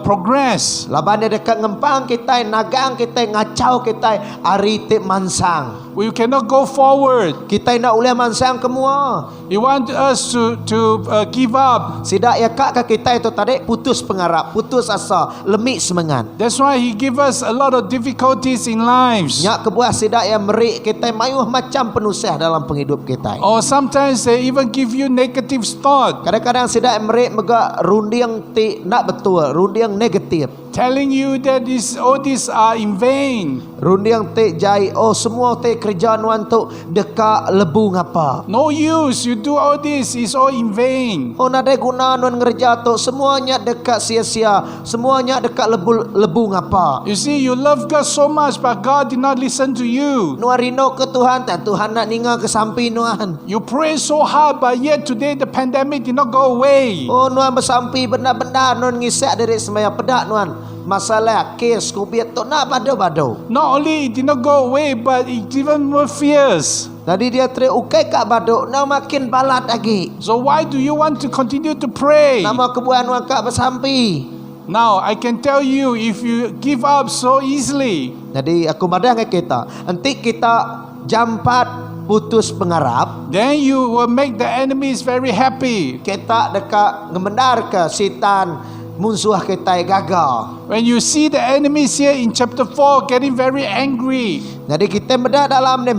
Speaker 2: progress.
Speaker 3: Laban dia dekat ngempang kita, nagang kita, ngacau kita ari te mansang.
Speaker 2: We cannot go forward.
Speaker 3: Kita nak uleh mansang kemua.
Speaker 2: He want us to give up.
Speaker 3: Sidak ya kak ke kita itu tadi putus pengarap, putus asa, lemik semangat.
Speaker 2: That's why he give us a lot of difficulties in lives.
Speaker 3: Nyak kebuah sidak yang merik kita mayuh macam penusah dalam penghidup kita.
Speaker 2: Or sometimes they even give you negative thought,
Speaker 3: Kadang-kadang sidak yang merik mega rundiang ti nak betul, rundiang negatif.
Speaker 2: telling you that all these are in vain.
Speaker 3: Rundiang ti jai oh semua ti kerja nuan tu dekat lebu ngapa.
Speaker 2: No use. You do all this is all in vain.
Speaker 3: Oh nada guna nuan ngerja tu semuanya dekat sia-sia, semuanya dekat lebu ngapa.
Speaker 2: You see, you love God so much, but God did not listen to you.
Speaker 3: Nuan rino ke Tuhan, tak Tuhan nak ninga ke sampi nuan.
Speaker 2: You pray so hard, but yet today the pandemic did not go away.
Speaker 3: Oh nuan bersampi benda-benda nuan ngisek dari semaya pedak nuan. Masalah kes COVID tu nak bado-bado.
Speaker 2: Not only it did not go away, but it even more fierce.
Speaker 3: Tadi dia ukai kat bado, nak makin balat lagi.
Speaker 2: So why do you want to continue to pray?
Speaker 3: Nama kebuan nuan kak bersampi.
Speaker 2: Now, I can tell you, if you give up so easily,
Speaker 3: Jadi aku madang ke kita, nanti kita jampat putus pengarap,
Speaker 2: then you will make the enemies very happy.
Speaker 3: kita dekat ngemendar ke sitan musuh kita gagal.
Speaker 2: When you see the enemies here in chapter 4 getting very angry,
Speaker 3: Jadi kita mendak dalam ni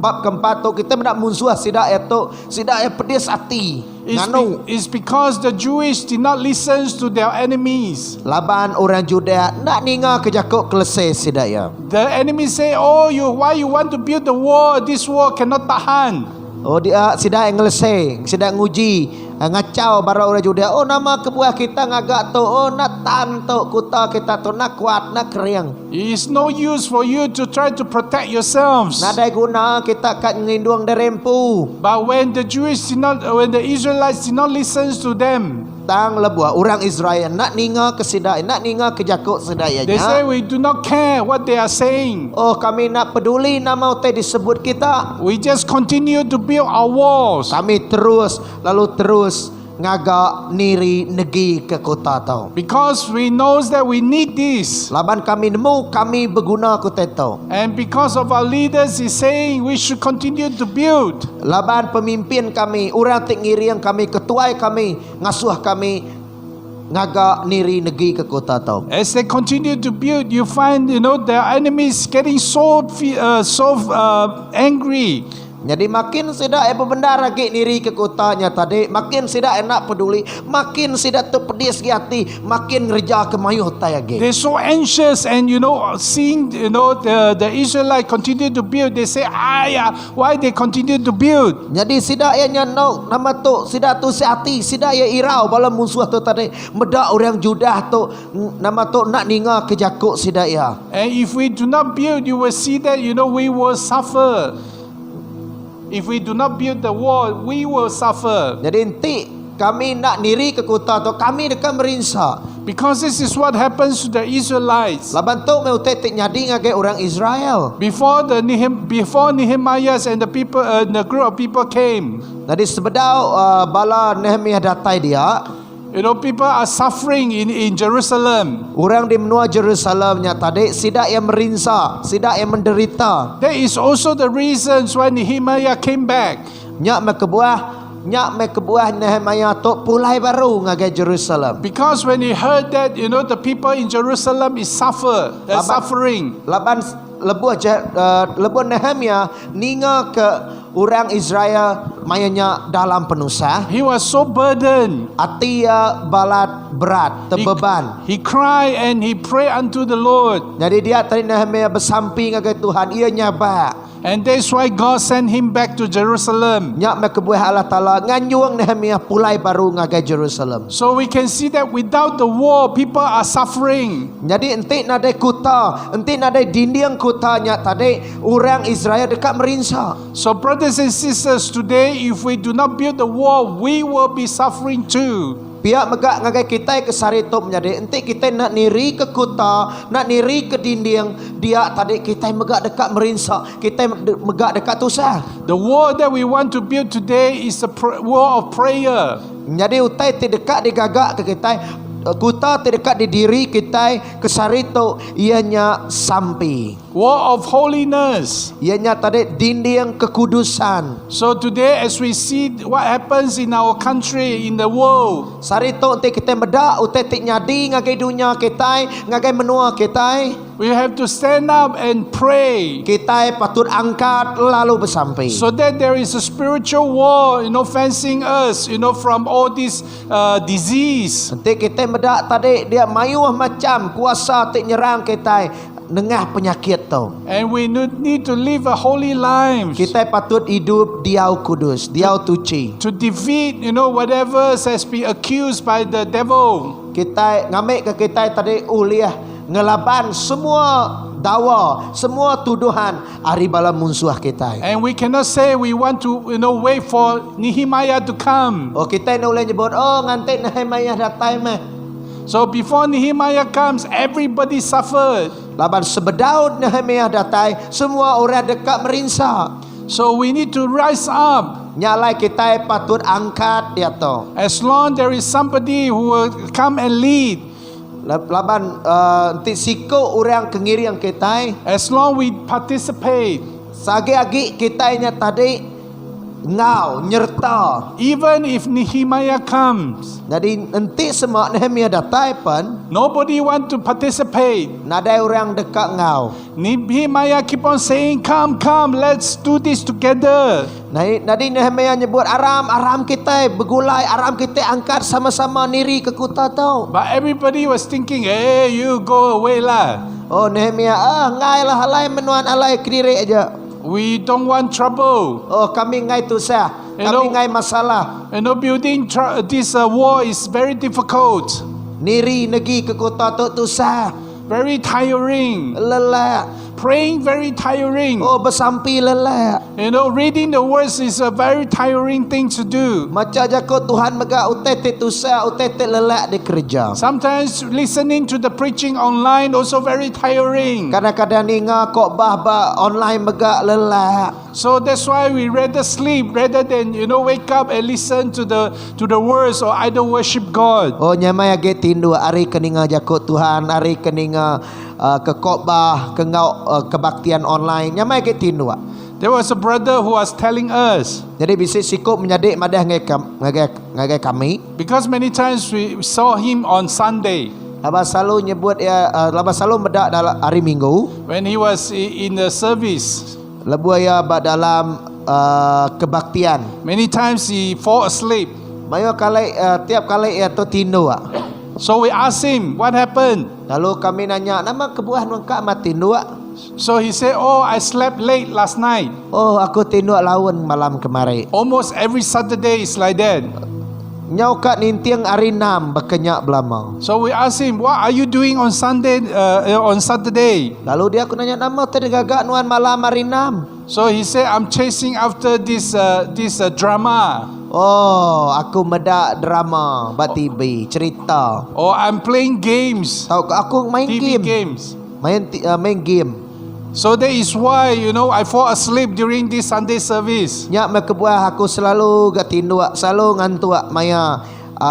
Speaker 3: bab keempat tu kita mendak musuh sidak itu sidak ya pedis hati. Nganu
Speaker 2: it's because the Jewish did not listen to their enemies.
Speaker 3: laban orang Juda nak ninga kejakuk kelesai sidak ya.
Speaker 2: The enemies say, "Oh, why you want to build the wall? This wall cannot tahan."
Speaker 3: Oh dia sidak ngelesai, sidak nguji, ngacau bara orang Juda. Oh nama kebuah kita ngagak tu, oh nak tan tu kuta kita tu nak kuat, nak kering.
Speaker 2: It is no use for you to try to protect yourselves.
Speaker 3: Nadai guna kita kat nginduang derempu.
Speaker 2: But when the Israelites did not listen to them,
Speaker 3: Tang lebuah orang Israel nak ninga ke sidak, nak ninga ke jakuk sidaknya.
Speaker 2: they say we do not care what they are saying.
Speaker 3: Oh kami nak peduli nama te disebut kita.
Speaker 2: We just continue to build our walls.
Speaker 3: Kami terus ngagak niri negeri ke kota tau.
Speaker 2: Because we knows that we need this.
Speaker 3: Laban kami nemu kami berguna kota tau.
Speaker 2: And because of our leaders is saying we should continue to build.
Speaker 3: Laban pemimpin kami, orang tek ngiriang kami, ketua kami, ngasuh kami ngagak niri negeri ke kota tau.
Speaker 2: As they continue to build, you find their enemies getting so angry.
Speaker 3: Jadi makin sidak berbenda lagi niri ke kotanya tadi, makin sidak nak peduli, makin sidak tu pedis hati, makin ngerja ke mayuh tayage.
Speaker 2: They're so anxious, and seeing the Israelite continue to build, they say, why they continue to build?
Speaker 3: Jadi sidak ya nyano nama tu sidak tu sehati, sidak ya irau bala musuh tu tadi, medak orang Judah tu nama tu nak ninga ke jakuk sidak ya.
Speaker 2: And if we do not build, you will see that we will suffer. If we do not build the wall, we will suffer.
Speaker 3: Jadi nanti kami nak niri ke kota tu, kami dekat merinsa.
Speaker 2: Because this is what happens to the Israelites.
Speaker 3: Laban tu mau tetek nyadi ngagai orang Israel.
Speaker 2: Before Nehemiah and the people, the group of people came,
Speaker 3: Jadi sebedau bala Nehemiah datai dia,
Speaker 2: people are suffering in Jerusalem.
Speaker 3: orang di menua Jerusalemnya tadi sidak yang merinsa, sidak yang menderita.
Speaker 2: That is also the reasons why Nehemiah came back.
Speaker 3: Nyak mekebuah Nehemiah tu pulai baru ngagai Jerusalem.
Speaker 2: Because when he heard that the people in Jerusalem is suffering.
Speaker 3: Laban lebuh Nehemiah ninga ke orang Israel mayanya dalam penusah.
Speaker 2: He was so burdened.
Speaker 3: Atia balat berat, terbeban.
Speaker 2: He cried and he prayed unto the Lord.
Speaker 3: Jadi dia tadi Nehemiah bersamping ngagai Tuhan, ia nyabak.
Speaker 2: And that's why God sent him back to Jerusalem.
Speaker 3: Nyak mekebuah Allah Ta'ala nganyuang Nehemiah pulai baru ngagai Jerusalem.
Speaker 2: So we can see that without the war, people are suffering.
Speaker 3: Jadi entik nadai kuta, entik nadai dinding kutanya tadi orang Israel dekat merinsa.
Speaker 2: So brothers and sisters, today if we do not build the wall, we will be suffering too.
Speaker 3: Pihak megak ngagai kita ke sarito menjadi enti kita nak niri ke kota, nak niri ke dinding, dia tadi kita megak dekat merinsak, kita megak dekat tusah.
Speaker 2: The wall that we want to build today is a wall of prayer.
Speaker 3: Jadi utai ti dekat digagak ke kita, kuta ti dekat di diri kita ke sarito ianya sampai.
Speaker 2: Wall of holiness.
Speaker 3: Ianya tadi dinding kekudusan.
Speaker 2: So today as we see what happens in our country, in the world,
Speaker 3: Sarito enti kita medak utai ti nyadi ngagai dunia kita, ngagai menua kita.
Speaker 2: we have to stand up and pray
Speaker 3: Kita patut angkat lalu bersampai.
Speaker 2: so that there is a spiritual wall, fencing us, from all this disease.
Speaker 3: Nanti kita medak tadi dia mayuh macam kuasa tik nyerang kita nengah penyakit tu.
Speaker 2: And we need to live a holy life
Speaker 3: Kita patut hidup diau kudus, diau tuci.
Speaker 2: to defeat, whatever has been accused by the devil.
Speaker 3: Kita ngambil ke kita tadi uliah ngelaban semua dawa, semua tuduhan ari bala munsuh kita.
Speaker 2: And we cannot say we want to, wait for Nehemiah to come.
Speaker 3: Oh kita nak ulai nyebut nganti Nehemiah datang mah.
Speaker 2: So before Nehemiah comes, everybody suffered.
Speaker 3: Laban sebedaun Nehemiah datang, semua orang dekat merinsak.
Speaker 2: So we need to rise up.
Speaker 3: Nyalai kita patut angkat dia tu.
Speaker 2: As long there is somebody who will come and lead,
Speaker 3: Laban nanti siko orang kengiri yang kita,
Speaker 2: as long we participate,
Speaker 3: sagi-agi kita nya tadi ngau nyerta.
Speaker 2: even if Nehemiah comes,
Speaker 3: Jadi nanti semua Nehemiah datang pun
Speaker 2: nobody want to participate.
Speaker 3: nadai orang dekat ngau.
Speaker 2: Nehemiah keep on saying, come, let's do this together.
Speaker 3: Nadi Nehemiah nyebut aram kita begulai, aram kita angkat sama-sama niri ke kota tau.
Speaker 2: But everybody was thinking, hey, you go away lah.
Speaker 3: Oh Nehemiah ngai lah halai menuan alai kediri aja.
Speaker 2: We don't want trouble.
Speaker 3: Oh kami ngai tusah, kami ngai masalah.
Speaker 2: Building this wall is very difficult,
Speaker 3: Niri negi ke kota tu tusah,
Speaker 2: very tiring.
Speaker 3: lelah.
Speaker 2: Praying very tiring.
Speaker 3: Oh bersampi lelah.
Speaker 2: Reading the words is a very tiring thing to do.
Speaker 3: Macam jako Tuhan megak utet tusah, utet lelah di kerja.
Speaker 2: Sometimes listening to the preaching online also very tiring.
Speaker 3: Kadang-kadang ninga khotbah ba online megak lelah.
Speaker 2: So that's why we rather sleep rather than wake up and listen to the words or either worship God.
Speaker 3: Oh nyamai age tindu ari keninga jako Tuhan, ari keninga ke khotbah, ke ngau kebaktian online. Nyamai age tindu.
Speaker 2: There was a brother who was telling us,
Speaker 3: Jadi bisik sikop menyadik madah ngagai kami.
Speaker 2: because many times we saw him on Sunday
Speaker 3: Laba selalu nyebut laba selalu medak dalam hari Minggu.
Speaker 2: when he was in the service.
Speaker 3: Lebu ya ba dalam kebaktian.
Speaker 2: Many times he fall asleep.
Speaker 3: Mayo kali tiap kali tu tindu.
Speaker 2: So we asked him, what happened?
Speaker 3: Lalu kami nanya, nama kebuah nungka mat tindu?
Speaker 2: So he said, oh, I slept late last night.
Speaker 3: Oh, aku tindu lawan malam kemarin.
Speaker 2: Almost every Saturday is like that.
Speaker 3: Nyau kat nintiang hari 6 berkenyak belama.
Speaker 2: So we asked him, what are you doing on Sunday, on Saturday?
Speaker 3: Lalu dia aku nanya, nama tadi gagak nuan malam hari 6.
Speaker 2: So he said, I'm chasing after this drama.
Speaker 3: Oh, aku medak drama, TV, cerita.
Speaker 2: Or I'm playing games,
Speaker 3: Tahu aku main
Speaker 2: TV
Speaker 3: game.
Speaker 2: games.
Speaker 3: Main game.
Speaker 2: So that is why, I fall asleep during this Sunday service.
Speaker 3: Nyak me kebuah aku selalu gak tindu, selalu ngantuk maya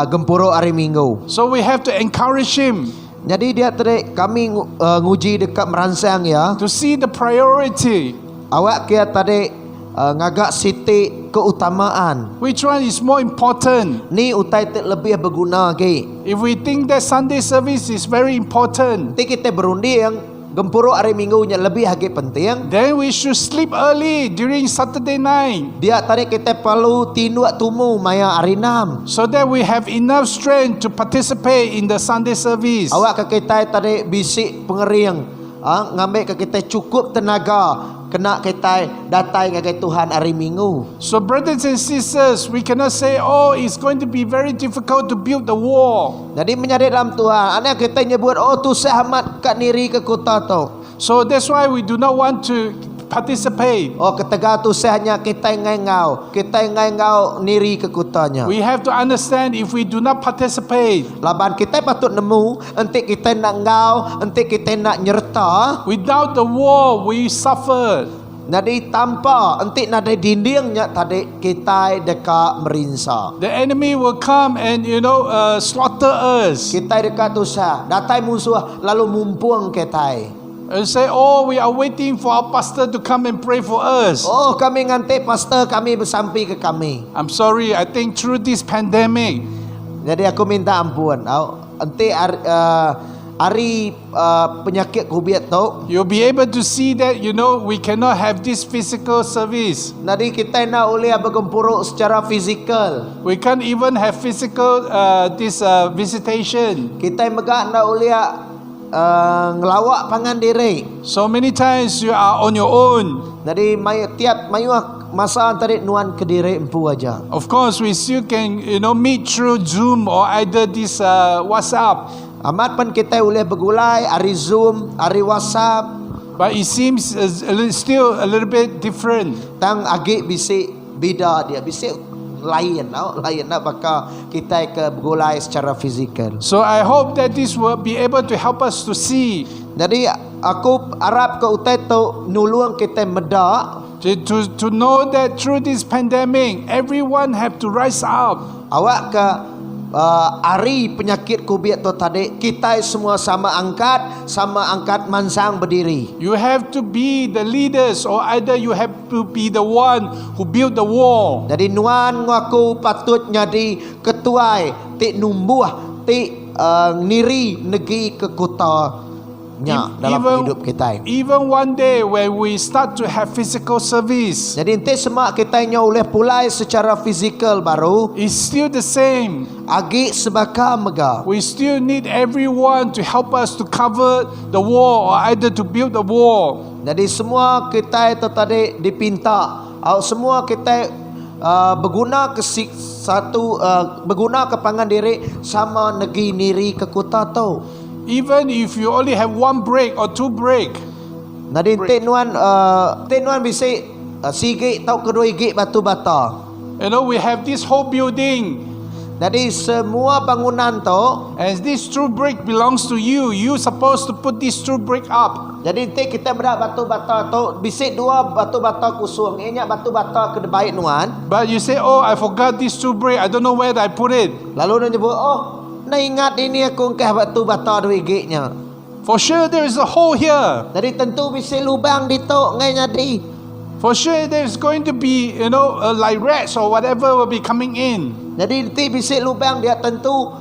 Speaker 3: gempuro hari Minggu.
Speaker 2: So we have to encourage him
Speaker 3: Jadi dia tadi kami nguji dekat merangsang ya.
Speaker 2: to see the priority.
Speaker 3: Awak kia tadi ngagak siti keutamaan.
Speaker 2: Which one is more important?
Speaker 3: Ni utai lebih berguna ke.
Speaker 2: If we think that Sunday service is very important,
Speaker 3: Nanti kita berundi yang gempuro hari Minggu nya lebih lagi penting.
Speaker 2: then we should sleep early during Saturday night
Speaker 3: Dia tadi kita perlu tindu tumu maya hari 6.
Speaker 2: so that we have enough strength to participate in the Sunday service.
Speaker 3: Awak ke kita tadi bisik pengering. Ngambil ke kita cukup tenaga kena kita datang ke Tuhan hari Minggu.
Speaker 2: So brothers and sisters, we cannot say, oh, it's going to be very difficult to build the wall.
Speaker 3: Jadi menyadik dalam Tuhan. Anak kita nyebut, oh tu sahmat kat niri ke kota tu.
Speaker 2: So that's why we do not want to participate.
Speaker 3: Oh ketega tu sehnya kita ngau niri ke kutanya.
Speaker 2: We have to understand if we do not participate,
Speaker 3: Laban kita patut nemu, enti kita nak ngau, enti kita nak nyerta.
Speaker 2: without the war, we suffer.
Speaker 3: Jadi tanpa enti nak ada dindingnya tadi kita dekat merinsa.
Speaker 2: The enemy will come and slaughter us
Speaker 3: Kita dekat tu sah, datai musuh lalu mumpung kita.
Speaker 2: and say, "Oh, we are waiting for our pastor to come and pray for us."
Speaker 3: Oh kami nganti pastor kami bersampai ke kami.
Speaker 2: I'm sorry. I think through this pandemic,
Speaker 3: Jadi aku minta ampun. Enti hari penyakit COVID tu.
Speaker 2: you'll be able to see that we cannot have this physical service.
Speaker 3: Jadi kita nak boleh bergempuruk secara fizikal.
Speaker 2: We can't even have physical this visitation.
Speaker 3: Kita megak nak boleh ngelawak pangan diri.
Speaker 2: So many times you are on your own.
Speaker 3: Jadi tiap mayu masa tarik nuan ke diri empu aja.
Speaker 2: Of course, we still can meet through Zoom or either this WhatsApp.
Speaker 3: Amat pun kita boleh bergulai hari Zoom, hari WhatsApp.
Speaker 2: But it seems still a little bit different.
Speaker 3: Tang agi bisik beda dia, bisik lain bakal kita ke bergulai secara fizikal.
Speaker 2: So I hope that this will be able to help us to see,
Speaker 3: Jadi aku harap ke utai tu nulung kita medak.
Speaker 2: to know that through this pandemic, everyone have to rise up.
Speaker 3: Awak ke hari penyakit COVID tu tadi kita semua sama angkat mansang berdiri.
Speaker 2: You have to be the leaders, or either you have to be the one who built the wall.
Speaker 3: Jadi nuan ngaku patut jadi ketuai ti numbuh ti niri negeri ke kota nya dalam hidup kita.
Speaker 2: Even one day when we start to have physical service,
Speaker 3: Jadi ente semak kita nya oleh pulai secara fizikal baru
Speaker 2: it's still the same.
Speaker 3: agi sebaka mega.
Speaker 2: We still need everyone to help us to cover the wall, or either to build the wall.
Speaker 3: Jadi semua kita itu tadi dipinta, semua kita berguna ke berguna ke pangan diri sama negeri niri ke kota tu.
Speaker 2: Even if you only have one break or two break,
Speaker 3: Jadi tenuan bisa sige tau kedua gig batu bata.
Speaker 2: we have this whole building,
Speaker 3: Jadi semua bangunan tu,
Speaker 2: and this two brick belongs to you. You supposed to put this two brick up.
Speaker 3: jadi kita berak batu bata tu, bisa dua batu bata kusung. Ianya batu bata ke baik nuan.
Speaker 2: But you say, "Oh, I forgot this two brick. I don't know where I put it."
Speaker 3: Lalu dia nyebut, nak ingat ini aku ngkah batu bata dua gignya.
Speaker 2: For sure, there is a hole here.
Speaker 3: Jadi tentu bisa lubang di tu ngai nyadi.
Speaker 2: For sure, there's going to be, like rats or whatever will be coming in.
Speaker 3: Jadi nanti bisa lubang dia tentu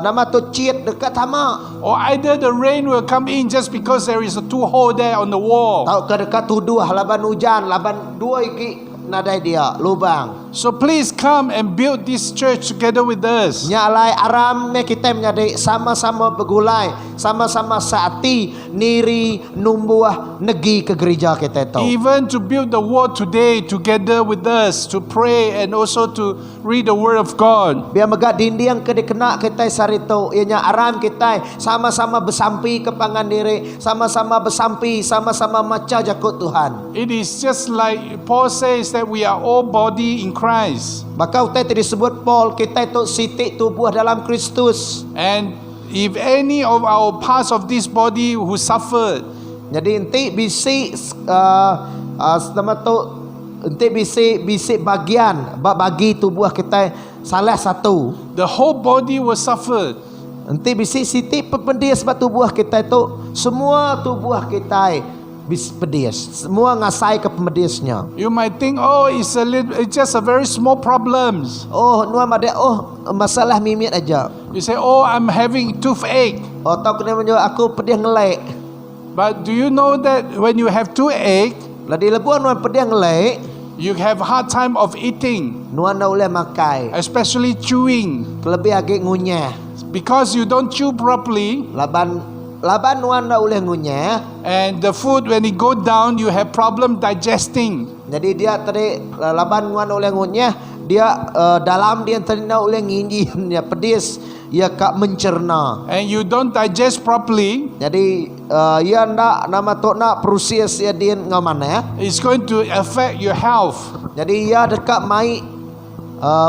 Speaker 3: nama tu ciet dekat tamak.
Speaker 2: Or either the rain will come in just because there is a two hole there on the wall.
Speaker 3: Tahu ke dekat tuduh laban hujan, laban dua gig nadai dia lubang.
Speaker 2: So please come and build this church together with us.
Speaker 3: Nyalai aram me kita menjadi sama-sama bergulai, sama-sama saati niri numbuah negi ke gereja kita tu.
Speaker 2: Even to build the wall today together with us, to pray and also to read the word of God.
Speaker 3: Biar megak dinding ke dikena kita sari tu, ianya aram kita sama-sama bersampi ke pangan diri, sama-sama bersampi, sama-sama maca jakut Tuhan.
Speaker 2: It is just like Paul says that we are all body in Christ.
Speaker 3: Maka utai disebut Paul kita itu sitik tubuh dalam Kristus.
Speaker 2: And if any of our parts of this body who suffered,
Speaker 3: Jadi enti bisi nama tu enti bisi bagian bagi tubuh kita salah satu.
Speaker 2: the whole body will suffer.
Speaker 3: Enti bisi sitik pedis sebab tubuh kita itu semua tubuh kita bis pedis. Semua ngasai ke pemedisnya.
Speaker 2: You might think, "Oh, it's just a very small problems."
Speaker 3: Oh, nuam ada masalah mimit aja.
Speaker 2: You say, "Oh, I'm having toothache."
Speaker 3: Oh, tahu kena menjawab aku pedih ngelek.
Speaker 2: But do you know that when you have toothache,
Speaker 3: Ladi lebuan nuan pedih ngelek,
Speaker 2: you have hard time of eating,
Speaker 3: nuan dah boleh makai.
Speaker 2: especially chewing,
Speaker 3: Kelebih agak ngunyah.
Speaker 2: because you don't chew properly,
Speaker 3: Laban nuan dah boleh ngunyah.
Speaker 2: and the food when it go down, you have problem digesting.
Speaker 3: Jadi dia tadi laban nuan oleh ngunyah, dia dalam dia tadi nak oleh nginji dia pedis ia kak mencerna.
Speaker 2: and you don't digest properly,
Speaker 3: Jadi ia ndak nama tok nak proses ia din ngau mana ya.
Speaker 2: it's going to affect your health.
Speaker 3: Jadi ia dekat mai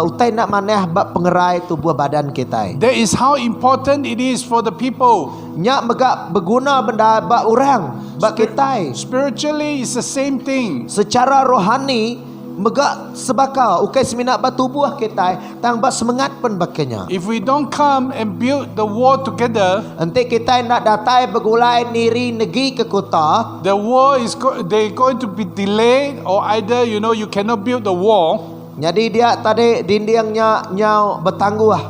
Speaker 3: utai nak maneh bak pengerai tubuh badan kita.
Speaker 2: That is how important it is for the people.
Speaker 3: Nya megak berguna benda bak orang, bak kita.
Speaker 2: Spiritually, it's the same thing.
Speaker 3: Secara rohani megak sebaka ukai seminat bak tubuh kita tang bak semangat pun bakanya.
Speaker 2: If we don't come and build the wall together,
Speaker 3: Nanti kita nak datai bergulai niri negeri ke kota.
Speaker 2: the wall is they're going to be delayed, or either you cannot build the wall.
Speaker 3: Jadi dia tadi dindingnya nyau bertangguh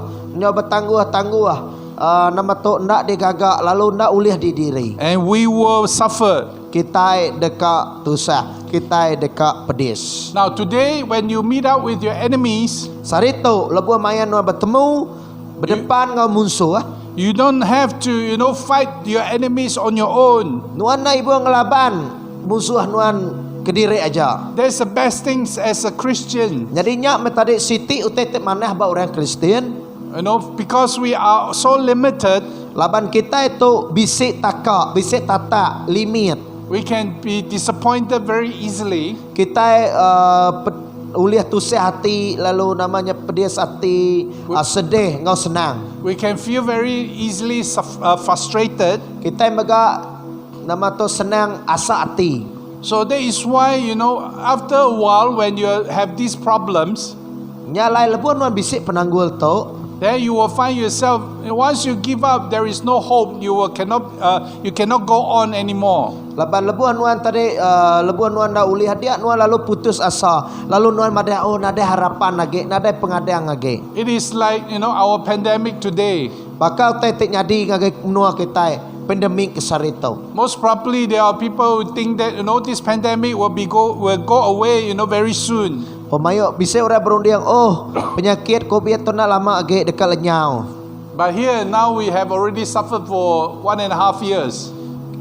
Speaker 3: nama tok ndak digagak lalu ndak ulih di diri.
Speaker 2: And we will suffer.
Speaker 3: Kita dekat tusah, kita dekat pedis.
Speaker 2: Now today, when you meet up with your enemies,
Speaker 3: Sarito lebuh mayan nu bertemu berdepan ngau musuh.
Speaker 2: you don't have to fight your enemies on your own.
Speaker 3: Nuan na ibu ngelaban musuh nuan kediri aja.
Speaker 2: That's the best things as a Christian.
Speaker 3: Jadi nyak metade siti utetek maneh ba orang Kristen.
Speaker 2: Because we are so limited,
Speaker 3: Laban kita itu bisik taka, bisik tata, limit.
Speaker 2: we can be disappointed very easily.
Speaker 3: Kita uliah tusih hati lalu namanya pedis hati, sedih ngau senang.
Speaker 2: We can feel very easily frustrated.
Speaker 3: Kita mega nama tu senang asa hati.
Speaker 2: So that is why, after a while, when you have these problems,
Speaker 3: Nyalai lebuh nuan bisik penanggul tu.
Speaker 2: then you will find yourself, once you give up, there is no hope. You cannot go on anymore.
Speaker 3: Laban lebuh nuan tadi lebuh nuan dah uliah dia nuan lalu putus asa. Lalu nuan madai nada harapan lagi, nada pengadang lagi.
Speaker 2: It is like, our pandemic today.
Speaker 3: Bakal tetek nyadi ngagi menua kita. Pandemik kesarito.
Speaker 2: Most probably, there are people who think that, this pandemic will go away, very soon.
Speaker 3: Pemayo bisa orang berundiang, penyakit COVID tu nak lama agak dekat lenyau.
Speaker 2: But here now we have already suffered for 1.5 years.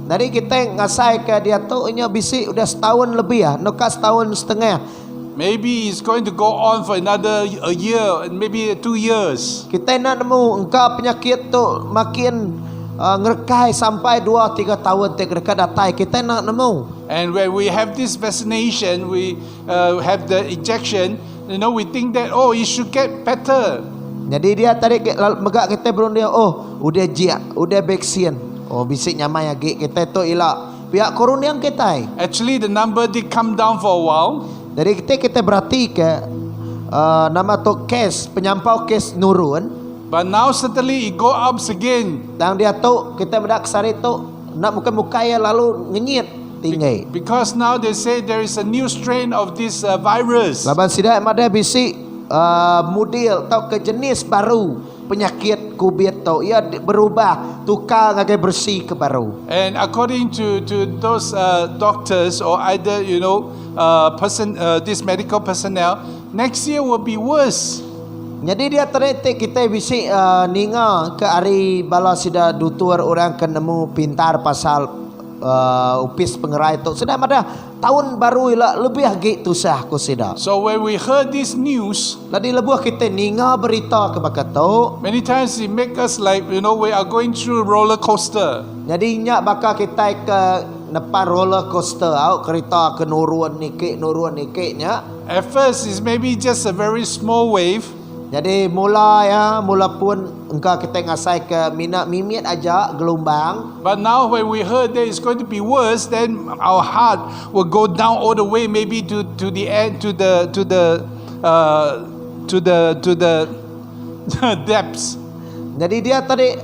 Speaker 3: Dari kita ngasai ke dia tu nya bisi udah setahun lebih ya, nuka setahun setengah.
Speaker 2: Maybe it's going to go on for another a year, and maybe 2 years.
Speaker 3: Kita nak nemu engkau penyakit tu makin ngerekai sampai 2-3 tahun dekat datai kita nak nemu.
Speaker 2: And when we have this vaccination, we have the injection, we think that, it should get better.
Speaker 3: Jadi dia tadi megak kita berundiang, udah vaksin. Bisik nyamai lagi kita tu ialah pihak koruniang kita.
Speaker 2: Actually, the number did come down for a while.
Speaker 3: Dari kita berarti ke nama tu kes penyampau kes nurun.
Speaker 2: But now suddenly it go up again.
Speaker 3: Dan dia tu kita mendak kesari tu nak muka-muka ya lalu ngenyit tinggi.
Speaker 2: Because now they say there is a new strain of this virus.
Speaker 3: Laban sidak mada bisi model atau ke jenis baru penyakit COVID tu ia berubah tukar ngagai bersih ke baru.
Speaker 2: And according to those doctors, or either this medical personnel, next year will be worse.
Speaker 3: Jadi dia terdetek kita bisi ninga ke hari bala sida dutur orang ke nemu pintar pasal upis pengerai tu. Sedang ada tahun baru ialah lebih lagi tusah ku sida.
Speaker 2: So when we heard this news,
Speaker 3: Ladi lebuh kita ninga berita ke bakat tu.
Speaker 2: many times it make us like, we are going through roller coaster.
Speaker 3: Jadi nyak bakal kita ke depan roller coaster au kereta ke nurun nikik
Speaker 2: At first, it's maybe just a very small wave.
Speaker 3: Jadi mula pun engkau kita ngasai ke minat mimit aja gelombang.
Speaker 2: But now when we heard that it's going to be worse, then our heart will go down all the way, maybe to the end, to the depths.
Speaker 3: Jadi dia tadi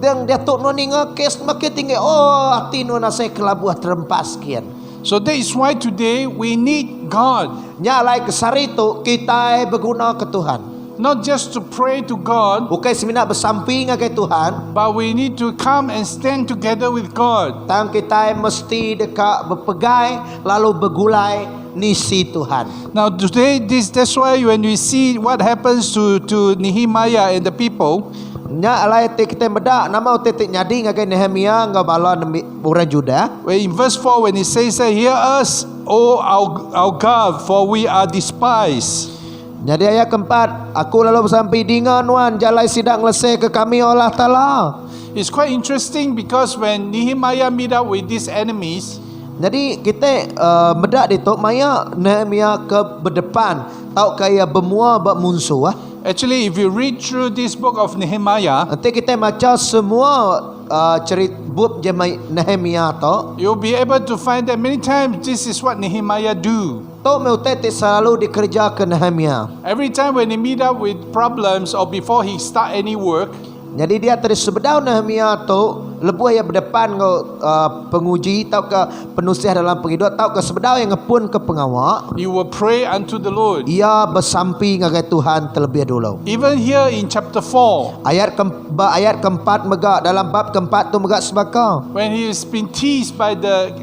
Speaker 3: dia tok no ninga kes makin tinggi. Hati no nasai kelabuh terempas kian.
Speaker 2: So that is why today we need God.
Speaker 3: Nyalai kesari tu kita berguna ke Tuhan.
Speaker 2: Not just to pray to God,
Speaker 3: Bukan seminat bersamping ke Tuhan.
Speaker 2: but we need to come and stand together with God.
Speaker 3: Tang kita mesti dekat berpegai lalu bergulai nisi Tuhan.
Speaker 2: Now today, that's why when we see what happens to Nehemiah and the people,
Speaker 3: Nya alai kita bedak nama tetek nyadi ngagai Nehemia ngabala orang Juda.
Speaker 2: where in verse 4 when it says, "Hear us, O our God, for we are despised."
Speaker 3: Jadi ayat keempat, aku lalu sampai dengan wan jalai sidak ngelesai ke kami Allah Ta'ala.
Speaker 2: It's quite interesting because when Nehemiah meet up with these enemies,
Speaker 3: Jadi kita medak di tok maya Nehemia ke berdepan tau kaya bermua bak musuh
Speaker 2: actually if you read through this book of Nehemiah,
Speaker 3: Nanti kita baca semua cerita bab Nehemia tu.
Speaker 2: you'll be able to find that many times this is what Nehemiah do.
Speaker 3: Tok meutet selalu dikerjakan Nehemia.
Speaker 2: Every time when he meet up with problems or before he start any work,
Speaker 3: Jadi dia terus sebedau Nehemia tu lebuh yang berdepan ke penguji tau ke penulis dalam penghidup tau ke sebedau yang ngepun ke pengawak.
Speaker 2: he will pray unto the Lord.
Speaker 3: Ia bersampi ngagai Tuhan terlebih dulu.
Speaker 2: Even here in chapter 4,
Speaker 3: Ayat keempat megak dalam bab keempat tu megak sebaka.
Speaker 2: when he has been teased by the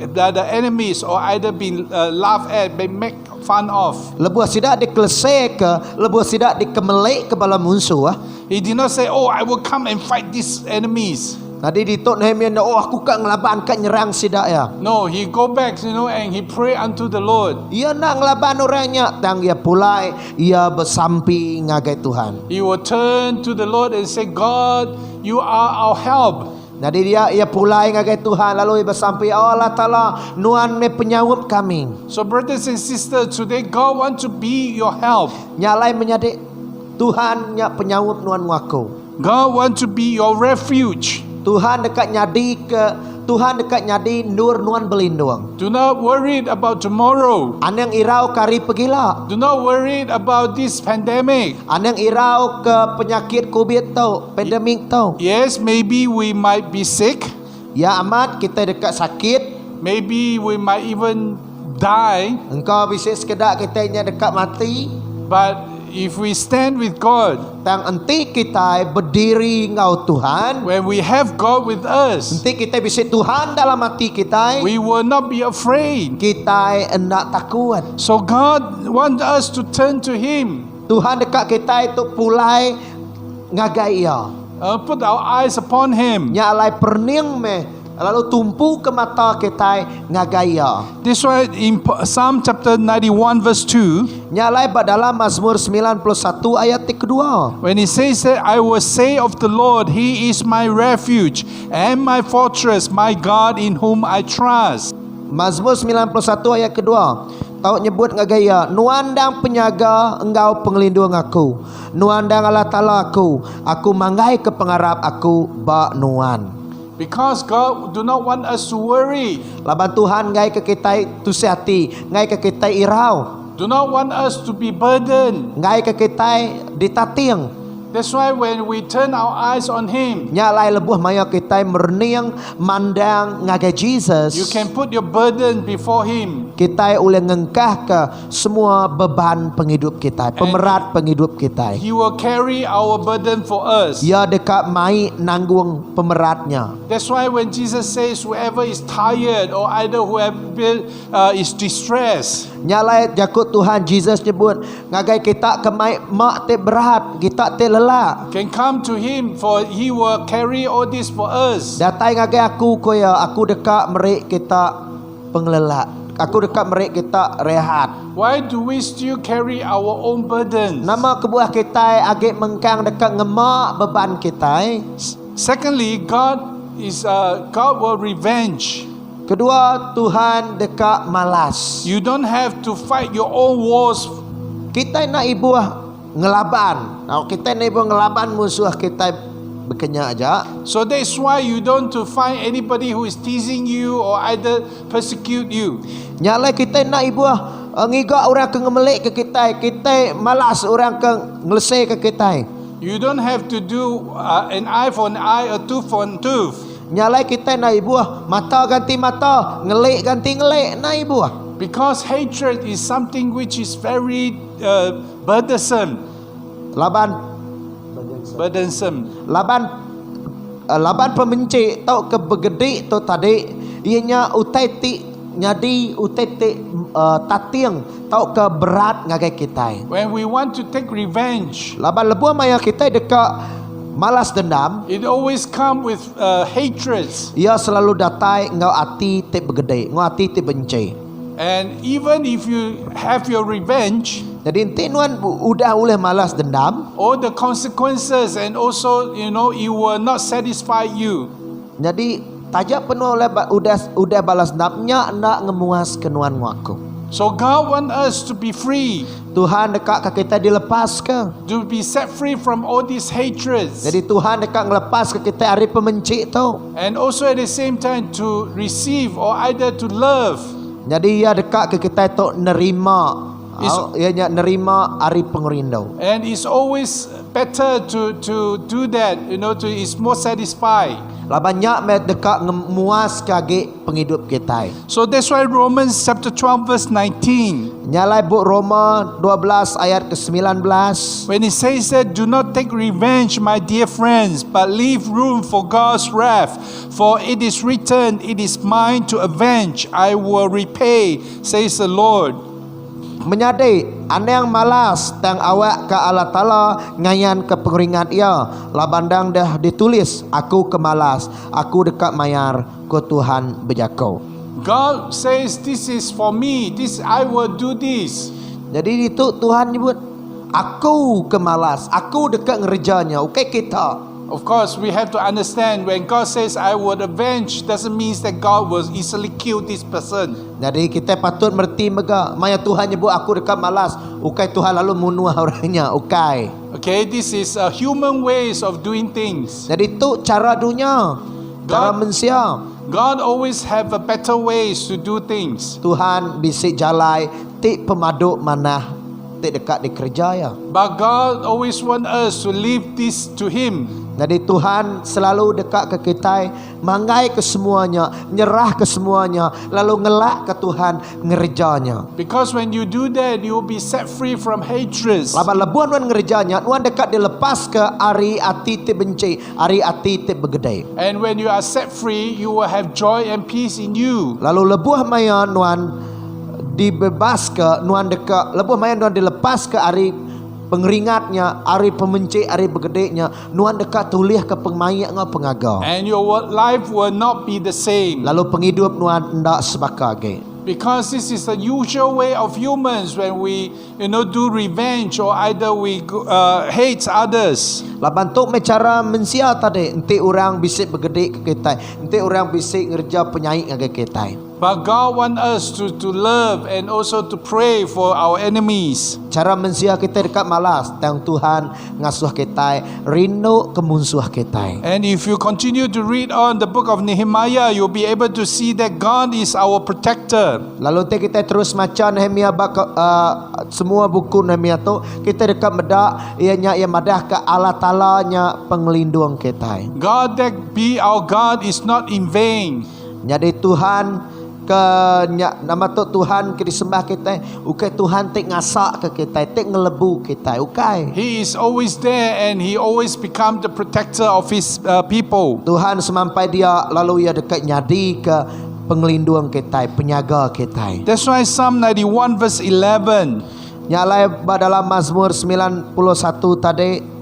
Speaker 2: enemies or either been laughed at, been make fun of,
Speaker 3: Lebuh sidak dikelesek ke, lebuh sidak dikemelek ke bala musuh
Speaker 2: he did not say, oh, I will come and fight these enemies.
Speaker 3: Tadi di tok Nehemia aku kan ngelaban kan nyerang sidak ya.
Speaker 2: No, he go back, and he pray unto the Lord.
Speaker 3: Ia nak ngelaban orangnya tang ia pulai ia bersampi ngagai Tuhan.
Speaker 2: He will turn to the Lord and say, God, you are our help.
Speaker 3: Jadi ia pulai ngagai Tuhan lalu ia bersampi Allah Ta'ala nuan me penyawab kami.
Speaker 2: So brothers and sisters, today God want to be your help.
Speaker 3: Nyalai menyadik Tuhan nyak penyawab nuan aku.
Speaker 2: God want to be your refuge.
Speaker 3: Tuhan dekat nyadi nur nuan berlindung.
Speaker 2: Do not worry about tomorrow.
Speaker 3: Anang irau kari pegila.
Speaker 2: Do not worry about this pandemic.
Speaker 3: Anang irau ke penyakit COVID tau, pandemik tau.
Speaker 2: Yes, maybe we might be sick.
Speaker 3: Ya amat kita dekat sakit.
Speaker 2: Maybe we might even die.
Speaker 3: Engkau bisa sekedak kita nya dekat mati.
Speaker 2: But if we stand with God,
Speaker 3: Tang enti kita berdiri ngau Tuhan.
Speaker 2: when we have God with us,
Speaker 3: Enti kita bisa Tuhan dalam hati kita.
Speaker 2: we will not be afraid.
Speaker 3: Kita hendak takut.
Speaker 2: So God wants us to turn to Him.
Speaker 3: Tuhan dekat kita itu pulai ngagai ia.
Speaker 2: Put our eyes upon Him.
Speaker 3: Nya alai perning me lalu tumpu ke mata kita ngagai ia.
Speaker 2: This why in Psalm chapter 91 verse 2,
Speaker 3: Nya alai bab dalam Mazmur 91 ayat kedua.
Speaker 2: when he says that I will say of the Lord, He is my refuge and my fortress, my God in whom I trust.
Speaker 3: Mazmur 91 ayat kedua. Tahu nyebut ngagaya, nuandang penyaga engkau pengelindung aku. Nuandang Allah Ta'ala aku manggai ke pengarap aku bak nuan.
Speaker 2: Because God do not want us to worry.
Speaker 3: Laban Tuhan ngai ke kita tusi hati, ngai ke kita irau,
Speaker 2: Do not want us to be burdened.
Speaker 3: ngai ke kita ditating.
Speaker 2: That's why when we turn our eyes on Him,
Speaker 3: Nyalai lebuh maya kita merniang mandang ngagai Jesus.
Speaker 2: you can put your burden before Him.
Speaker 3: Kita boleh ngengkah ke semua beban penghidup kita, pemerat penghidup kita.
Speaker 2: He will carry our burden for us.
Speaker 3: Ia dekat mai nanggung pemeratnya.
Speaker 2: That's why when Jesus says whoever is tired or either whoever is distressed,
Speaker 3: Nyalai jakut Tuhan Jesus nyebut ngagai kita ke mai mak te berat, kita te lelak.
Speaker 2: can come to Him, for He will carry all this for us.
Speaker 3: Datai ngagai aku koya, aku dekat merik kita pengelelak. Aku dekat merik kita rehat.
Speaker 2: Why do we still carry our own burdens?
Speaker 3: Nama kebuah kita agak mengkang dekat ngemak beban kita.
Speaker 2: Secondly, God will revenge.
Speaker 3: Kedua, Tuhan dekat malas.
Speaker 2: You don't have to fight your own wars.
Speaker 3: Kita nak ibuah ngelaban. Kalau kita nak ibuah ngelaban musuh kita berkenyak aja.
Speaker 2: So that's why you don't to find anybody who is teasing you or either persecute you.
Speaker 3: Nyalai kita nak ibuah ngigak orang ke ngemelik ke kita. Kita malas orang ke ngelesai ke kita.
Speaker 2: You don't have to do an eye for an eye, a tooth for a tooth.
Speaker 3: Nyalai kita nak ibuah mata ganti mata, ngelik ganti ngelik, nak ibuah.
Speaker 2: Because hatred is something which is very burdensome.
Speaker 3: Laban pembenci tau ke begedi tu tadi ianya uteti nyadi uteti tatiang tau ke berat ngagai kita.
Speaker 2: When we want to take revenge,
Speaker 3: Laban lebuh maya kita dekat malas dendam,
Speaker 2: it always come with hatreds.
Speaker 3: ia selalu datai ngau hati te begede, ngau hati te benci.
Speaker 2: And even if you have your revenge,
Speaker 3: Jadi enti nuan udah boleh malas dendam.
Speaker 2: all the consequences and also, it will not satisfy you.
Speaker 3: Jadi tajak penuh oleh udah balas dendamnya nak ngemuas kenuan ngaku.
Speaker 2: So God wants us to be free,
Speaker 3: Tuhan dekat ke kita dilepas ke.
Speaker 2: to be set free from all these hatreds.
Speaker 3: Jadi Tuhan dekat ngelepas ke kita hari pemenci tu.
Speaker 2: And also at the same time to receive or either to love.
Speaker 3: Jadi ia dekat ke kita tu nerima.
Speaker 2: Is-
Speaker 3: Ianya nerima hari pengerindu.
Speaker 2: And it's always better to do that, it's more satisfied.
Speaker 3: Banyak met dekat ngemuas kage penghidup kita.
Speaker 2: So that's why Romans chapter 12 verse 19,
Speaker 3: Nyalai buk Roma 12 ayat ke-19.
Speaker 2: when it says that, do not take revenge, my dear friends, but leave room for God's wrath. For it is written, it is mine to avenge, I will repay, says the Lord.
Speaker 3: Menyadai anda yang malas tang awak ke Allah Ta'ala ngayan ke pengeringat ia. Labandang dah ditulis aku kemalas, aku dekat mayar ku Tuhan berjakau.
Speaker 2: God says, this is for me, this I will do this.
Speaker 3: Jadi itu Tuhan nyebut aku kemalas, aku dekat ngerjanya. Okey kita.
Speaker 2: Of course, we have to understand when God says, I would avenge, doesn't mean that God will easily kill this person.
Speaker 3: Jadi kita patut merti mega. Maya Tuhan nyebut aku dekat malas. Ukay Tuhan lalu munuh orangnya. Ukay.
Speaker 2: Okay, this is human ways of doing things.
Speaker 3: Jadi itu cara dunia. Cara manusia.
Speaker 2: God always have a better ways to do things.
Speaker 3: Tuhan bisik jalai tik pemaduk manah tik dekat di kerja ya.
Speaker 2: But God always want us to leave this to Him.
Speaker 3: Jadi Tuhan selalu dekat ke kita, manggai ke semuanya, nyerah ke semuanya, lalu ngelak ke Tuhan ngerjanya.
Speaker 2: Because when you do that, you will be set free from hatreds.
Speaker 3: Laban lebuan wan ngerjanya, wan dekat dilepas ke ari ati ti benci, ari ati ti begedai.
Speaker 2: And when you are set free, you will have joy and peace in you.
Speaker 3: Lalu lebuh maya nuan dibebas ke nuan dekat, lebuh maya nuan dilepas ke ari pengeringatnya, hari pemenci, hari begedeknya, nuan dekat tuliah ke pengmayak ngau pengaga.
Speaker 2: And your life will not be the same.
Speaker 3: Lalu penghidup nuan ndak sebakage.
Speaker 2: Because this is the usual way of humans when we, do revenge or either we hate others.
Speaker 3: Laban tu cara mensia tadi, enti orang bisik begedek ke kita, enti orang bisik ngerja penyaik ke kita.
Speaker 2: But God wants us to love and also to pray for our enemies.
Speaker 3: Cara mensia kita dekat malas, tang Tuhan ngasuh kita, rindu kemunsuh kita.
Speaker 2: And if you continue to read on the book of Nehemiah, you'll be able to see that God is our protector.
Speaker 3: Lalu kita terus macam Nehemia semua buku Nehemia tu kita dekat medak ianya ia madah ke Allah Ta'ala nya pengelindung kita.
Speaker 2: God that be our God is not in vain.
Speaker 3: Jadi Tuhan nama tu Tuhan ke disembah kita, ukai Tuhan tek ngasak ke kita, tek ngelebu kita, ukai.
Speaker 2: He is always there and He always become the protector of His people.
Speaker 3: Tuhan semampai dia lalu ia dekat nyadi ke pengelindung kita, penyaga kita.
Speaker 2: That's why Psalm 91 verse 11.
Speaker 3: Nyalai dalam Mazmur 91 tadi.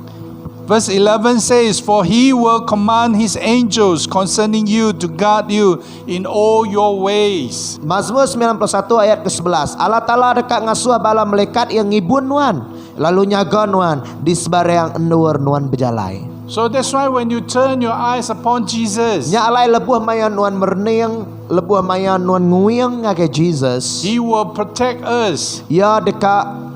Speaker 2: Verse 11 says, for He will command His angels concerning you to guard you in all your ways.
Speaker 3: Mazmur 91 ayat ke-11. Allah Ta'ala dekat ngasuh bala malaikat yang ngibun nuan, lalu nyaga nuan di sebarang endur nuan berjalai.
Speaker 2: So that's why when you turn your eyes upon Jesus,
Speaker 3: Nyalai lebuh maya nuan merniang, lebuh maya nuan nguyang ngake Jesus.
Speaker 2: He will protect us.
Speaker 3: Ya dekat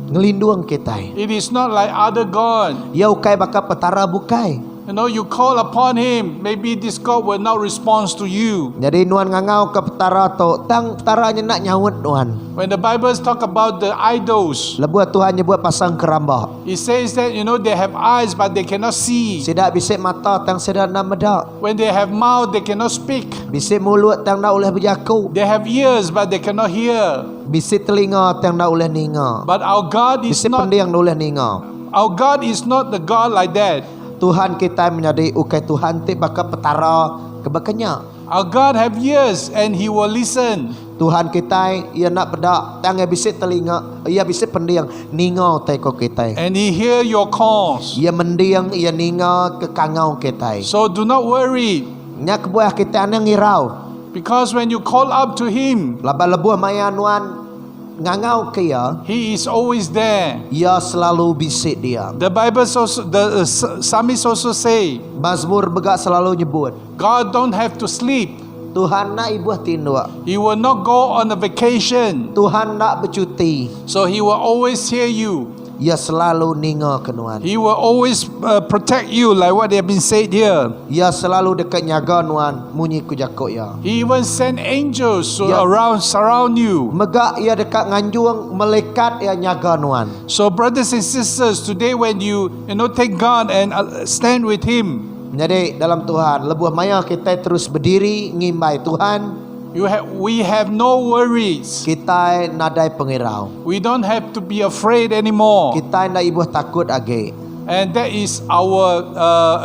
Speaker 3: ngelindung kita.
Speaker 2: It is not like other God.
Speaker 3: Ya ukai baka petara bukai.
Speaker 2: You call upon Him, maybe this God will not respond to you.
Speaker 3: Jadi nuan ngangau ke petara tu, tang petaranya nak nyawut nuan.
Speaker 2: When the Bible talk about the idols,
Speaker 3: Lebuh Tuhan nyebut pasang kerambah.
Speaker 2: it says that they have eyes but they cannot see.
Speaker 3: Sidak bisik mata tang sidak nak medak.
Speaker 2: When they have mouth they cannot speak.
Speaker 3: Bisik mulut tang nak oleh berjaku.
Speaker 2: They have ears but they cannot hear.
Speaker 3: Bisik telinga tang nak oleh ninga.
Speaker 2: But our God is
Speaker 3: Bisik
Speaker 2: not.
Speaker 3: pendiang nak oleh ninga.
Speaker 2: Our God is not the God like that.
Speaker 3: Tuhan kita menyadari ukai Tuhan ti baka petara kebakanya.
Speaker 2: Our God have ears and He will listen.
Speaker 3: Tuhan kita ia nak bedak tang ia bisik telinga, ia bisik pendiang ninga teko kita.
Speaker 2: And He hear your calls.
Speaker 3: Ia mendiang ia ninga ke kangau kita.
Speaker 2: So do not worry.
Speaker 3: Nya kebuah kita nang ngirau.
Speaker 2: Because when you call up to Him,
Speaker 3: Laban lebuh maya nuan ngangau ke ia,
Speaker 2: He is always there.
Speaker 3: ia selalu bisik dia.
Speaker 2: The Bible also, the psalmist also say,
Speaker 3: Mazmur begak selalu nyebut,
Speaker 2: God don't have to sleep.
Speaker 3: Tuhan nak ibuh tinduk.
Speaker 2: He will not go on a vacation.
Speaker 3: Tuhan nak bercuti.
Speaker 2: So He will always hear you.
Speaker 3: Ia selalu ninga kenuan.
Speaker 2: He will always protect you, like what they have been said here.
Speaker 3: Ia selalu dekat nyaga nuan munyi ku jakok ia.
Speaker 2: He even send angels to
Speaker 3: Yeah.
Speaker 2: surround you.
Speaker 3: Megak ia dekat nganjuang melekat ia nyaga nuan.
Speaker 2: So brothers and sisters, today when you take God and stand with Him,
Speaker 3: Jadi dalam Tuhan, lebuh maya kita terus berdiri ngimbai Tuhan,
Speaker 2: we have no worries.
Speaker 3: kita nadai pengirau.
Speaker 2: We don't have to be afraid anymore.
Speaker 3: Kita nak ibuh takut age.
Speaker 2: And that is our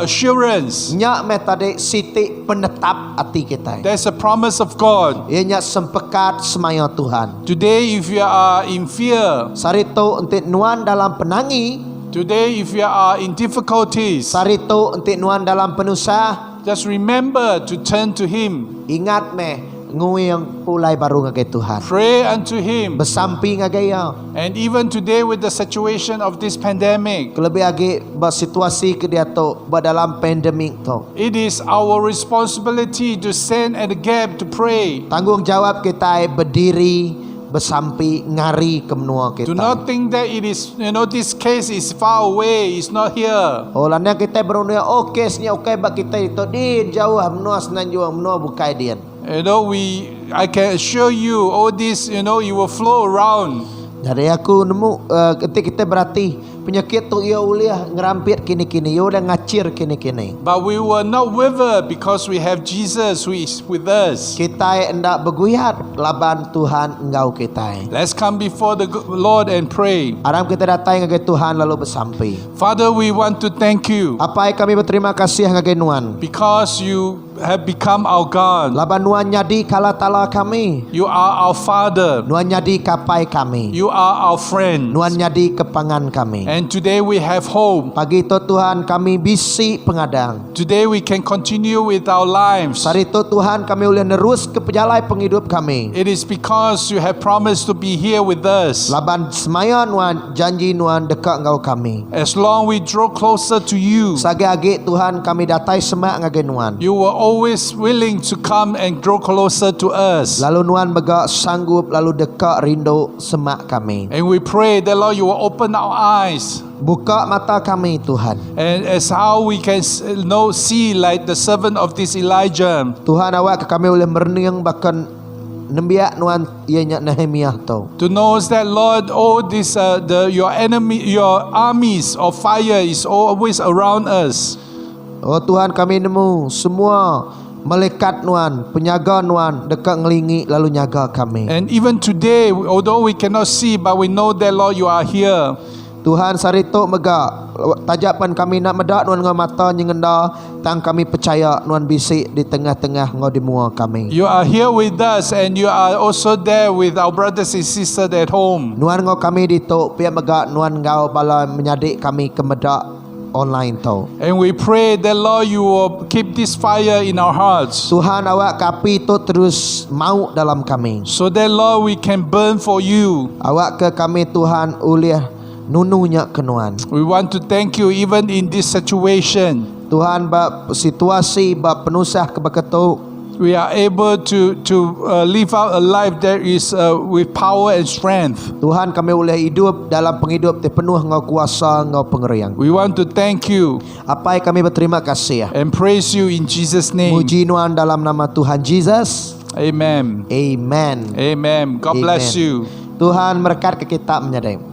Speaker 2: assurance.
Speaker 3: Nyak meh tadi siti penetap hati kita.
Speaker 2: That's a promise of God.
Speaker 3: Ia nyak sempekat semaya Tuhan.
Speaker 2: Today if you are in fear,
Speaker 3: Sarito entik nuan dalam penangi,
Speaker 2: today if you are in difficulties,
Speaker 3: sarito entik nuan dalam penusah,
Speaker 2: just remember to turn to Him.
Speaker 3: ingat meh nguyang pulai baru ngagai Tuhan.
Speaker 2: Pray unto Him.
Speaker 3: Bersampi ngagai ya.
Speaker 2: And even today with the situation of this pandemic,
Speaker 3: Kelebih agi bersituasi ke dia tu dalam pandemik tu.
Speaker 2: it is our responsibility to stand at the gap to pray.
Speaker 3: Tanggungjawab kita berdiri bersampi ngari ke menua
Speaker 2: Do
Speaker 3: kita.
Speaker 2: not think that it is, this case is far away, it's not here.
Speaker 3: Oh lana kita berunia oh kesnya okay bak kita itu din jauh menua senan jauh menua bukai dia.
Speaker 2: I can assure you, all this, you will flow around.
Speaker 3: Jadi aku nemu ketika kita berarti penyakit tu ia uliah ngerampit kini-kini, ia udah ngacir kini-kini.
Speaker 2: But we will not wither because we have Jesus who is with us.
Speaker 3: Kita hendak berguyat laban Tuhan engkau kita.
Speaker 2: Let's come before the Lord and pray.
Speaker 3: Aram kita datang ngagai Tuhan lalu bersampi.
Speaker 2: Father, we want to thank you
Speaker 3: Apa yang kami berterima kasih ngagai nuan.
Speaker 2: because you have become our God.
Speaker 3: Laban nuan nyadi kala tala kami.
Speaker 2: You are our Father.
Speaker 3: Nuan nyadi kapai kami.
Speaker 2: You are our friend.
Speaker 3: Nuan nyadi kepangan kami.
Speaker 2: And today we have hope.
Speaker 3: Pagi itu Tuhan kami bisi pengadang.
Speaker 2: Today we can continue with our lives.
Speaker 3: Hari itu Tuhan kami boleh nerus ke pejalai penghidup kami.
Speaker 2: It is because you have promised to be here with us.
Speaker 3: Laban semaya nuan janji nuan dekat engkau kami.
Speaker 2: As long we draw closer to you,
Speaker 3: Sage-age Tuhan kami datai semak ngagai nuan.
Speaker 2: you were always willing to come and draw closer to us.
Speaker 3: Lalu nuan begak sanggup lalu dekat rindu semak kami.
Speaker 2: And we pray that Lord, you will open our eyes.
Speaker 3: Buka mata kami Tuhan.
Speaker 2: And as how we can see like the servant of this Elijah,
Speaker 3: Tuhan awak ke kami boleh merenung bahkan nembiak nuan ianya Nehemiah tu.
Speaker 2: to know that Lord, all this your armies of fire is always around us.
Speaker 3: Oh Tuhan kami nemu semua malaikat nuan, penyaga nuan dekat ngelingi lalu nyaga kami.
Speaker 2: And even today, although we cannot see, but we know that Lord, you are here.
Speaker 3: Tuhan sarito megak tajapan kami nak medak nuan ngau mata nyengenda tang kami percaya nuan bisik di tengah-tengah ngau di mua kami.
Speaker 2: You are here with us, and you are also there with our brothers and sisters at home.
Speaker 3: Nuan ngau kami di tok pia megak nuan ngau bala menyadik kami ke medak online tu.
Speaker 2: And we pray that Lord, you will keep this fire in our hearts,
Speaker 3: Tuhan awak kapi tu terus mau dalam kami.
Speaker 2: so that Lord, we can burn for you.
Speaker 3: Awak ke kami Tuhan uliah nununya kenuan.
Speaker 2: We want to thank you even in this situation.
Speaker 3: Tuhan bab situasi bab penusah kebeketu
Speaker 2: We are able to live out a life that is with power and strength.
Speaker 3: Tuhan kami boleh hidup dalam penghidup penuh ngau kuasa ngau pengeriang.
Speaker 2: We want to thank you
Speaker 3: Apa yang kami berterima kasih ya.
Speaker 2: and praise you in Jesus' name.
Speaker 3: Muji nuan dalam nama Tuhan Jesus.
Speaker 2: Amen.
Speaker 3: Amen.
Speaker 2: Amen. God bless
Speaker 3: Amen.
Speaker 2: you.
Speaker 3: Tuhan berkat ke kita menyadari.